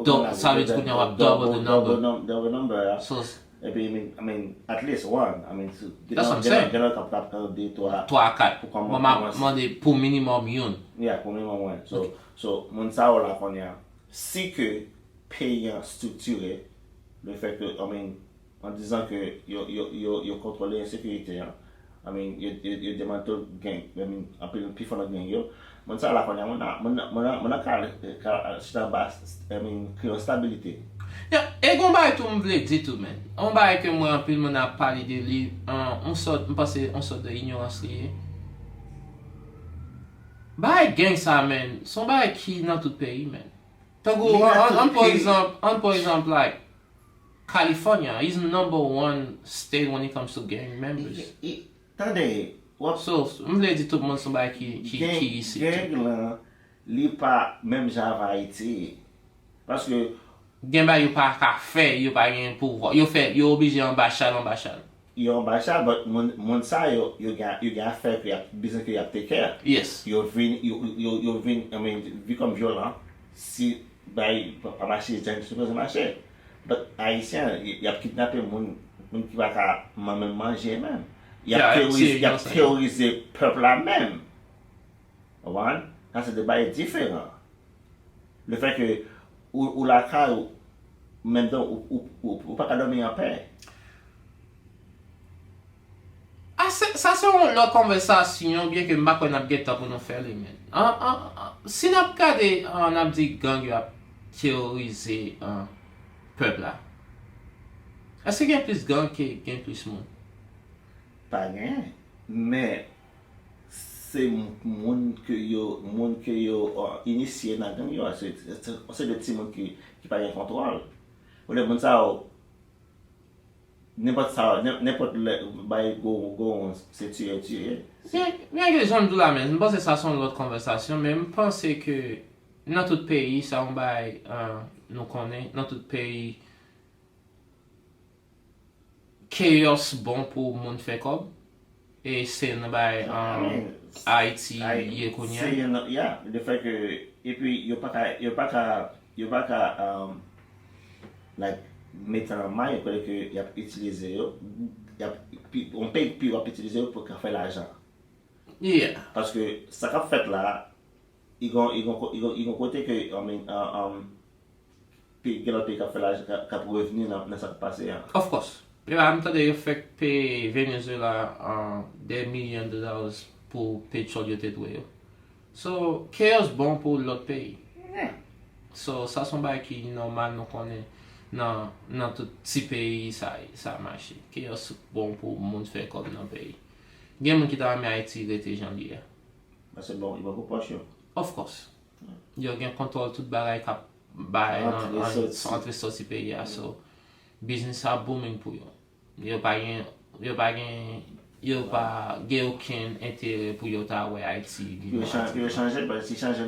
Donc ça veut dire qu'on a double the number. Yeah. So I mean, at least one. I mean, that's what I'm saying. Get out of the 3 à 4. Moi pour minimum yon. Yeah, pour minimum one. So moun sa la konya si que payant structuré le fait que en disant que yo contrôler l'insécurité, I mean, you demande tout gain, I mean, après plus fort gain yo. Mon ça la konya mon a c'est bas, I mean, créer stabilité. Yeah, et gon bay tout m'vle dit tout men. On bay que moi en pile mon a parlé de li, on sort de ignorance li. Bay gang ça men, son bay qui dans tout pays men. Tango for example like California is #1 state when it comes to gang members. Attendez, So, m'vle dit tout le monde son bay qui ici. Gang là, li pas même Java Haïti. Parce que Gen ba yo pa ka fè, yo pa gen pouvoir. Yo obligé ambassade. Yo ambassade, but mon sa yo gen affaire que business que y a take care. Yes. Yo vin, I mean, vu comme violent, si bah pas marcher, j'ai supposé marcher. Haïtien, il a kidnappé moun qui va même manger même. Il Yeah, a terrorisé le peuple là même. Vous voyez? Ça c'est des bails différents. Le fait que ou la cas même temps ou pas qu'à dormir en paix. Ah, ça c'est une conversation, bien que je ne sais pas pour nous faire les mêmes. Si nous regardons, on a dit que gang a terrorisé le peuple là. Est-ce qu'il y a plus de gang qu'il y a plus de monde? Pas rien. Mais c'est monde que yo initié dans gang yo, c'est des petits monde qui pas rien contrôle. Ou les monde ça n'importe le bail go c'est tuer. Bien que j'aime tout la même, je pense que ça c'est une autre conversation, mais je pense que dans tout pays, ça on bail nous connaît, dans tout pays chaos bon pour monde faire comme et c'est dans bail Haïti y est connu. Le fait que et puis yo pas like mettre en main que y a utilisé on paye puis on utiliser pour faire l'argent. Yeah. Parce que ça qu'a fait là ils ont côté que puis quel autre qui a fait l'argent qui a revenu dans ça passé. Of course. I'm telling you, fait pay Venezuela des millions de dollars pour pétrole yo tetoué. So, chaos bon pour l'autre pays. Yeah. So, ça son bail qui normal nous connaît dans tout petit pays ça marche. Chaos bon pour monde faire comme dans le pays. Gen moun qui t'a mis Haïti l'été janvier. C'est bon, il va beaucoup poche. Of course. Yo gen contrôle tout bagay k'ap bay entre sorti pays a. So, business a booming pour yo. Yo pa gen aucun intérêt pour yo ta ouais Haïti. Yo changer parce que si changer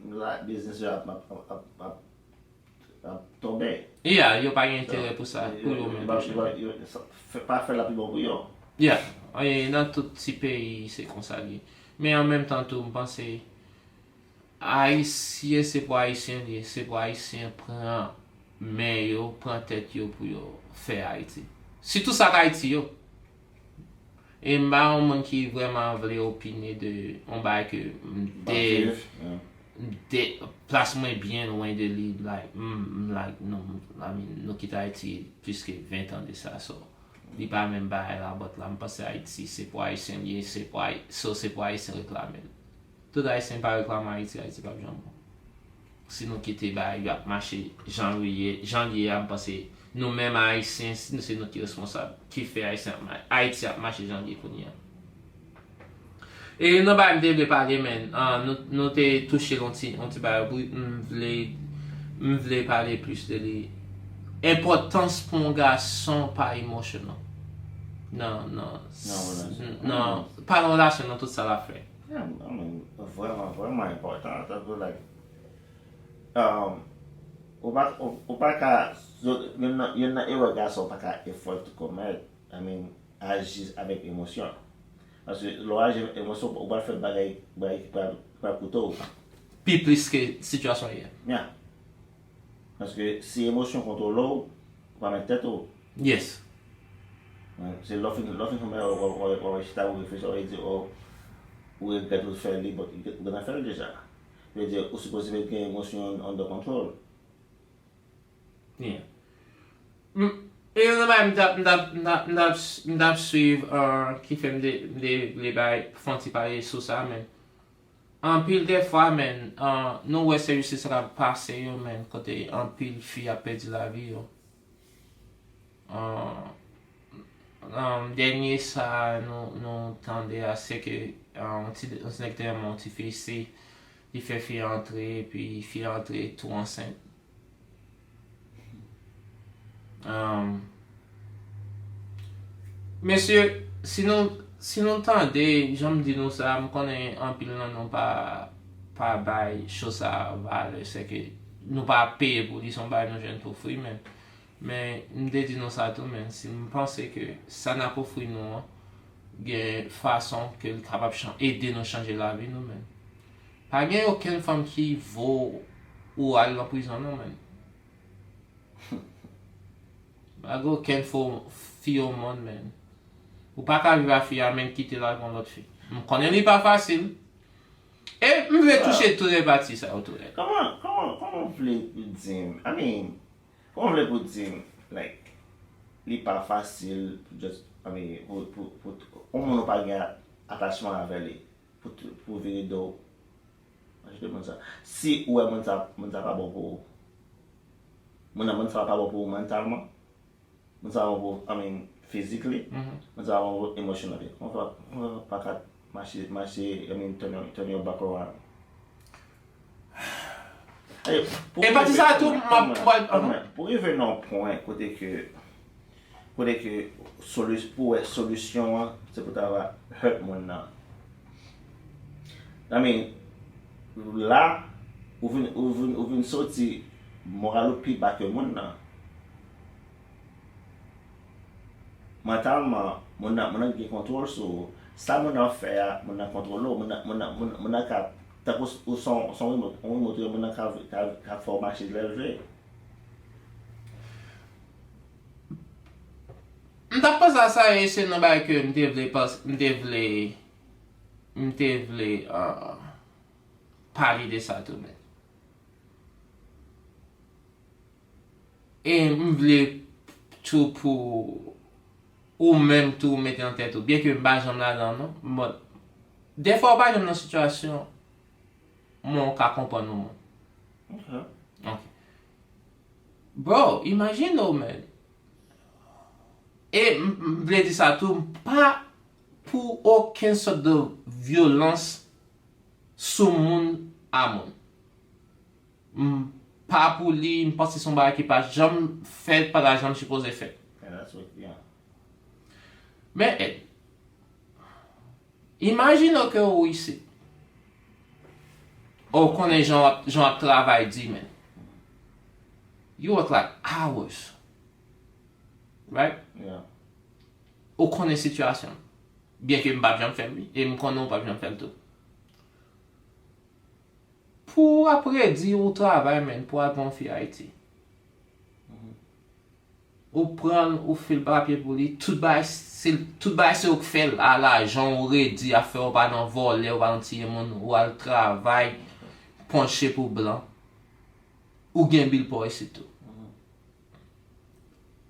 la business a tombé. Yeah, yo pa gen intérêt pour ça pour yo même. Pas faire la plus bon pour yo. Yeah, dans tout petit pays c'est comme ça. Mais en même temps tout, je pense Haïtien c'est pour Haïtien prend main yo, prend tête yo pour yo faire Haïti. Si tout ça Haïti yo. Et m'a un monde qui vraiment veut opiner de on bail que des placements bien loin de lui like non nous quitte Haïti plus que 20 ans de ça so il pas même bail là but là me pense Haïti c'est pour Haïtien c'est pour Haïtien réclamer tout Haïtien pas réclamer Haïti pas bien bon si nous quitter bail il a marché janvier à penser nous mêmes Haïtiens c'est nous qui responsable qui fait Haïti a marché janvier pour nous. Et nous pas me parler men nous t'ai touché on voulais parler plus de l'importance pour un garçon pas émotionnel. Non, pas relation dans tout ça la fait. Vraiment important. Ou pas qu'à il y en a un garçon pas qu'à effort de commettre agir avec émotion. Parce que l'orage émotion on va faire bagaille par couteau. Puis plus que situation hier. Bien. Parce que si émotion contrôle l'eau, on va mettre tête au. Yes. C'est l'offre comme on va chita ou réfléchir et dire oh ou regarder tout faire libre, on a fait déjà. Je veux dire, on suppose mettre une émotion under control. Yeah. Et on va me suivre qui fait les bails font parler sur ça mais en pile des fois men nous ouais sérieux ça va passer yo men côté en pile fille a perdu la vie yo. Dernier ça nous tendait à ce que on petit fils il fait fille entrer puis fille entrer tout enceinte. Monsieur, si nous tendez, j'aime dire nous ça, je connais un pile non pas bail chose à valeur, c'est que nous pas payer pour dire son bail nous jeunes pour fruit même. Mais nous dit nous ça tout même, si nous pensons que ça n'a pas fruit nous, il y a une façon que le capable aider nous changer la vie nous même. Pas il y a aucune femme qui vaut ou aller en prison non même. Ba go ken fi au monde, men. Ou pas qu'à vivre à fille men quitter la con l'autre fille. M konnen li pas facile. Et m vle toucher tous les parties ça autour. Comment vous voulez dire? I mean, comment vous voulez vous dire, like, li pas facile, just, I mean, pour on n'a pas gagné attachement avec lui, pour vivre d'eau. Je demande ça. Si ou est mon ça pas bon pour mon ça pas bon pour mentalement, mon ça bon pour, I mean, physically, mon ça bon pour emotionally. On va pas marcher, I mean, turn your back around. Et pas ça tout pour arriver à un point côté que solution c'est pour avoir hurt mon nan. I mean là ou vin sorti moral plus bas que mon nan. Mentalement mon nan qui contrôle sur ça mon nan faire mon nan contrôle mon nan cap t'as ou son remote mon nan ka faire marcher lever. M'ta pas ça et c'est non ba que m'te vle parler de ça tout men. Et m'vle tout pour ou même tout mettre en tête bien que m'ba j'en là non mais des fois pas dans une situation mon ka comprendre non. OK. Bro, imagine oh man. Et je voulais dire ça tout, pas pour aucune sorte de violence sur monde à monde. Pas pour lui, je pense que son bagage qui pas jamais fait par la jambe supposé faire. Mais imagine que vous ici, ou qu'on est genre travail dit man. You work like hours. Right? Yeah. Ou connaît situation. Bien que m'pa jamais faire et me connais pas jamais faire tout. Pour après dire au travail men pour avoir fi Haïti. Ou prendre ou fait le papier pour lui tout bail c'est ou fait à l'argent ou ready à faire pas dans voler ou pas tirer mon ou al travail pencher pour blanc. Ou gen bill pour ici tout.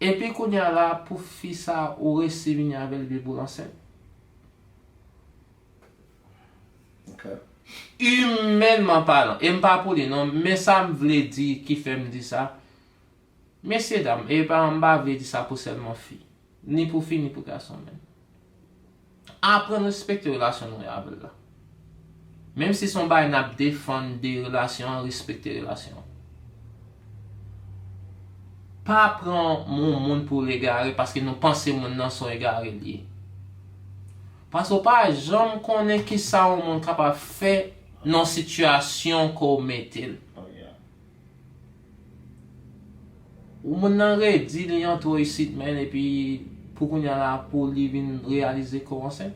Et puis qu'on y a là pour faire ça ou recevoir avec le pour l'enceinte. Okay. Humainement parlant, et pas pour lui non, mais ça me voulait dire qui fait me dire ça. Messieurs dames, et pas m'pa veut dire ça pour seulement fille, ni pour fille ni pour garçon même. Apprendre à respecter les relations avec là. Même si son bail n'a défendre des relations, respecter les relations. Pas prendre mon monde pour l'égarer parce que nous pensons que nous sont égarés liés. Parce que pas jamais connaît qui ça au monde capable faire dans situation qu'on mettait. Oh yeah. Ou mon dit li entre ici men et puis pour qu'on y a là pour lui venir réaliser comment c'est.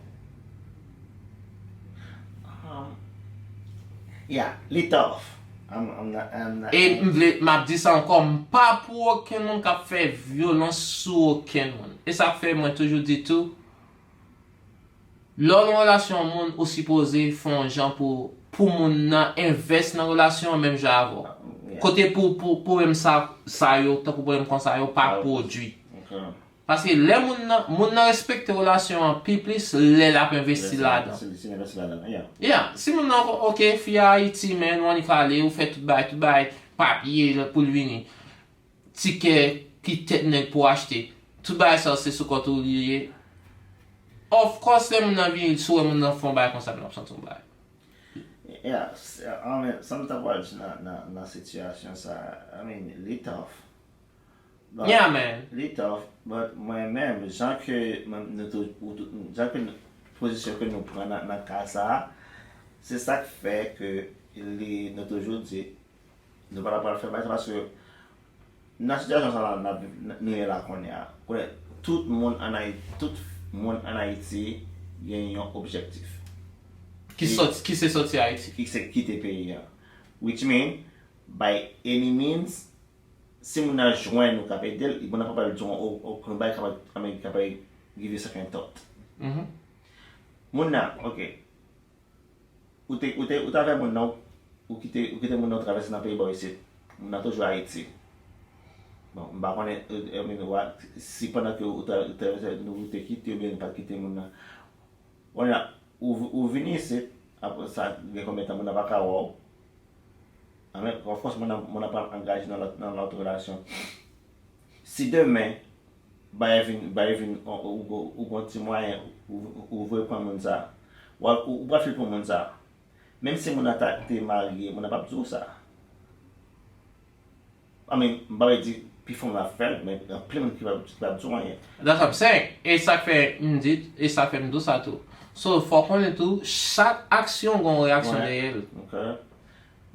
Yeah, lit off. I'm not. Et m'a dit ça encore, pas pour aucun monde qui a fait violence sur aucun monde. Et ça fait moi toujours dit tout. Lors de relation monde aussi posé font gens pour mon investir dans relation même j'avoue. Côté pour même ça yo tant pour même comme ça yo pas produit. Okay. Parce que les moun respecte relation puis plus les la investir là-dedans. C'est investi là-dedans. Yeah. Yeah, si moun OK fi Haïti men on y aller ou fait tout bail papier pour venir. Ticket qui tête pour acheter. Tout bail ça c'est sous compte lié. Of course les moun vient sur moun font bail comme ça dans son bail. Yeah, I mean, sometimes na situation ça, I mean, lit off. But, Yeah man. Lit off, but moi-même, gens que position que nous prenons dans le cas ça, c'est ça qui fait que nous toujours dit, nous ne pouvons pas le faire parce que dans la situation ça nous est là qu'on est. Tout le monde en Haïti, il y a un objectif. Qui s'est sorti à Haïti. Qui s'est quitté le pays. Which means, by any means, si moun a jouen nou kapè del, moun a pa jouen ou kon bay kapè give you second thought. Moun nan, ok, ou ta ve moun nan, ou kite moun nan travesse nan peyi bo isi, moun nan toujou Haiti. Bon, mba konen, si pendant que ou te kite, ou bien pas kite moun nan. Ou vini isi, apre sa, gen konmen tan moun nan baka waw. Of course, moun nan pa engage nan l'autre relasyon. Si demen, baye vin ou konti mwayen, ou vwe pran moun sa, ou pa fil pou moun sa, même si moun nan te marye, moun nan pa ptou sa. Mba di, pi fon la fel, men ple moun ki pa ptou mwayen. That's what I'm saying. E sa fe mdit, e sa fe mdou sa tou. So, fò konen tou, chak aksyon gon reaksyon de el. Ok.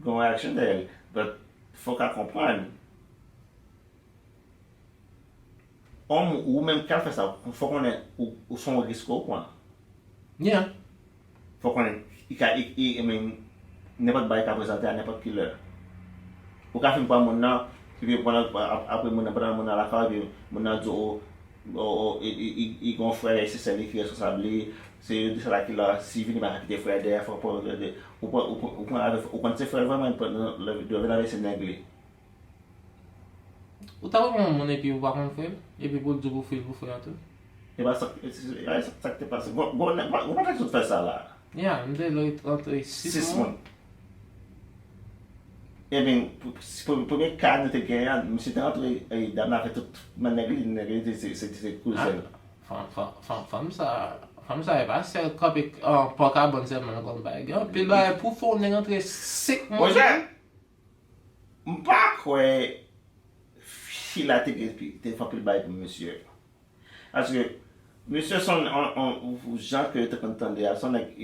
Gon reaksyon de el. But, fò ka kompran. Ou menm kal fè sa, fò konen ou son risko ou kwan. Yeah. Fò konen, nepot bay ka prezante a nepot ki lè. Ou ka fin pa moun nan, apre moun nan la ka, moun nan dzo i gon frè, se seli ki responsabli, se yon di sa la ki la, si vini ba kapite frè der, fò pou ou kon se frè vèman, do ven ave se negli. Ou ta wè moun epi ou bakon frè, epi pou dzo pou frè atou? E ba sak te pase. Gon patak sou fè sa la? Yeah, mde lò yotre 6 moun. E ben, pweme ka nou te genyan, msi te antre, dam na fè tout, man negli se kouzen. Fam sa e ba sel kopi poka bonzel man kon bag. Pil ba pou fò nè rentre 6 moun. Oje, mpa kwe fila te fò pil bay pou msye. Aske, msye son jan ke te kontande, son ek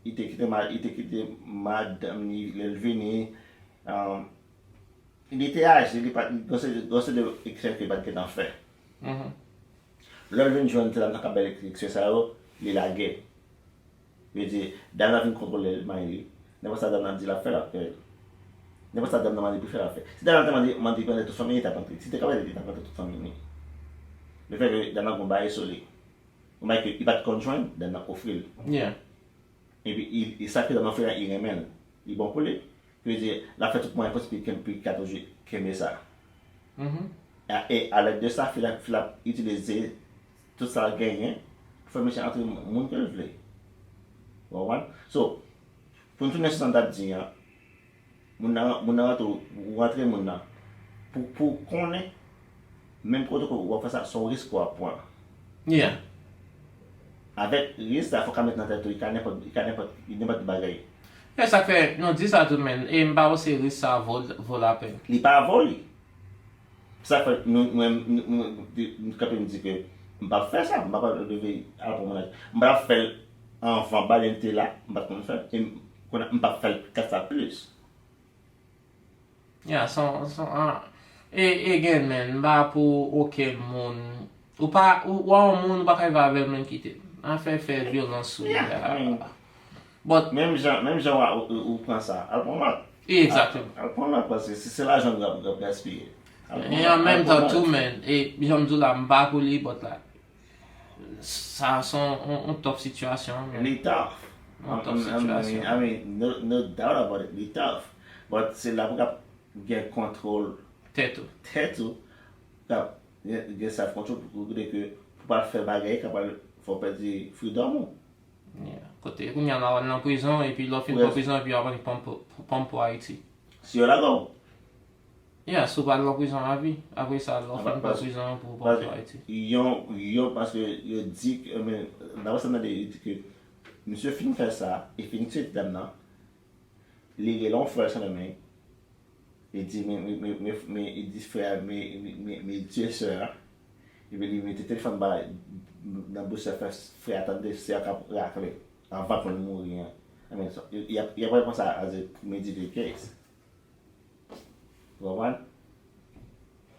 ite kite madame ni lelvini, il ite age, il gose de eksen ki bat ketan fe. Lelvini jwen te dam nan kabel ekse sa yo, li la ge. Ve di, dam nan vin kontrole man li, nepo sa dam nan di la fe la fe. Nepo sa dam nan mandi pou fe la fe. Si dam nan te mandi pwende tout famille, si te kabel ite pwende tout famille ni. Le fe ke dam nan kon baye soli. Kon baye ki i bat konjwen, dam nan ofril. Yeah. Et puis, il s'appelle dans l'enfer, il remène. Il est bon pour lui. Je veux dire, la fait tout le monde possible qu'il puisse aimer ça. Et à l'aide de ça, il a utilisé tout ça gagné pour faire méchant entre les gens que je voulais. Vous comprenez? So, pour nous, nous sommes dit, nous rentrer pour connaître, même protocole, on va faire ça son risque à point. Yeah. Avec risque, il faut qu'on mette dans tête, il n'y a pas de bagaille. E sa fe, nou di sa tout men, e mba ou se ris sa vol la pen. Li pa voli. Sa fe, nou kapè nou di ke, mba fè sa, mba pa leve alpon monaj. Mba fè anfan balente la, mba kon fè, mba fè kasa plus. Yeah, e gen men, mba pou okel moun, ou an moun baka eva ave men kite. An fè violans sou. But, Même gens ou prend ça, alpon mat. Exactement. Alpon mat, parce que c'est l'argent que gaspiller. E an menm tan tou men, e jom dou la mba pou li, but la, sa son un top situasyon. Li tough. Tough situation. I mean, no doubt about it, li tough. But c'est la pou kap gen kontrol Tetou. Kap gen sa kontrol pou gade ke pou pa fè bagay kapal fò pedi freedom ou. Yeah. Kote, koun yan awan nan prison, e pi lo fin pou prison, e pi awan pom pou Haiti. Si yo la go. Yeah, sou pa lo prison la vi, apre sa lo fin pou prison pou pom pou Haiti. Yo, parce que yo di, d'abord sa nan de di ke, monsieur fin fè sa, e fin tue dam nan, li lon frère sa nan men, e di, il dit frère, mais Dieu sœur, et puis il mettait téléphone ba dans bouche frère attendez c'est à racler avant qu'on mourir. I mean, so, il y a pas pensé à the medical case. You know what?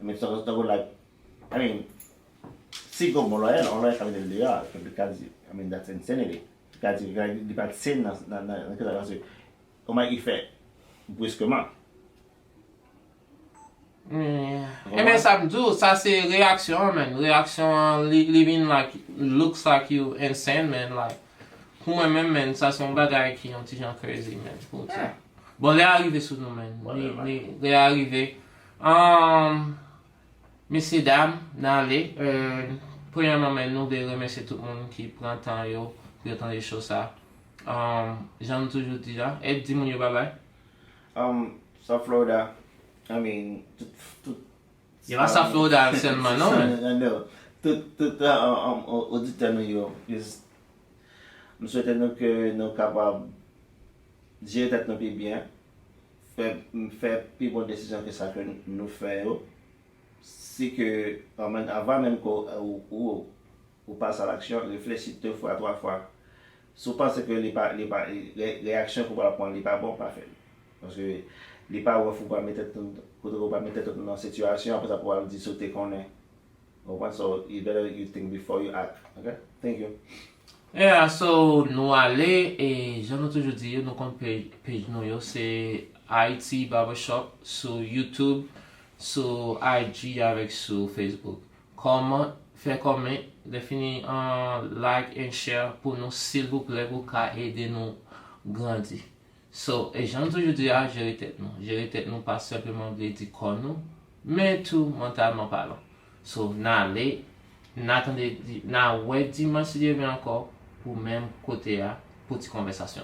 I mean, so like, I mean, si go on lawyer quand il est là, because I mean that's insanity. Because il y a pas de scène dans comment il fait brusquement. Mais ça me dit, ça c'est réaction, man. Réaction, living like, looks like you insane, man. Like, pour moi-même, man, ça c'est un bagage qui est un petit genre crazy, man. Pour ça. Bon, les arrivés sous nous, man. Les arrivés. Messieurs, dames, n'allez. Premièrement, man, nous devons remercier tout le monde qui prend le temps, pour entendre les choses, ça. J'en ai toujours dit là. Et dis-moi, bye bye. South Florida, I mean, tout. Il va South Florida seulement, non? Non, tout auditeur nous, nous souhaitons que nous sommes capables de gérer tête nous bien, faire plus bonne décision que ça que nous faisons. Si que, avant même qu'on passe à l'action, réfléchis 2 fois, 3 fois. Si vous pensez que les réactions qu'on va prendre, n'est pas bon, pas fait. Parce que les pas il faut pas mettre tout dans cette situation après ça pouvoir dire sauter qu'on est. So you better you think before you act. Okay? Thank you. Yeah, so nous aller et j'en ai toujours dit nous compte page nous c'est IT Barbershop sur YouTube, sur IG avec sur Facebook. Comment faire comment définir un like and share pour nous s'il vous plaît pour aider nous grandir. So, et j'en ai toujours dit à gérer tête nous. Gérer tête nous pas simplement de dire qu'on nous, mais tout mentalement parlant. So, n'allez, n'attendez, n'a ouais dimanche si Dieu veut encore pour même côté à pour cette conversation.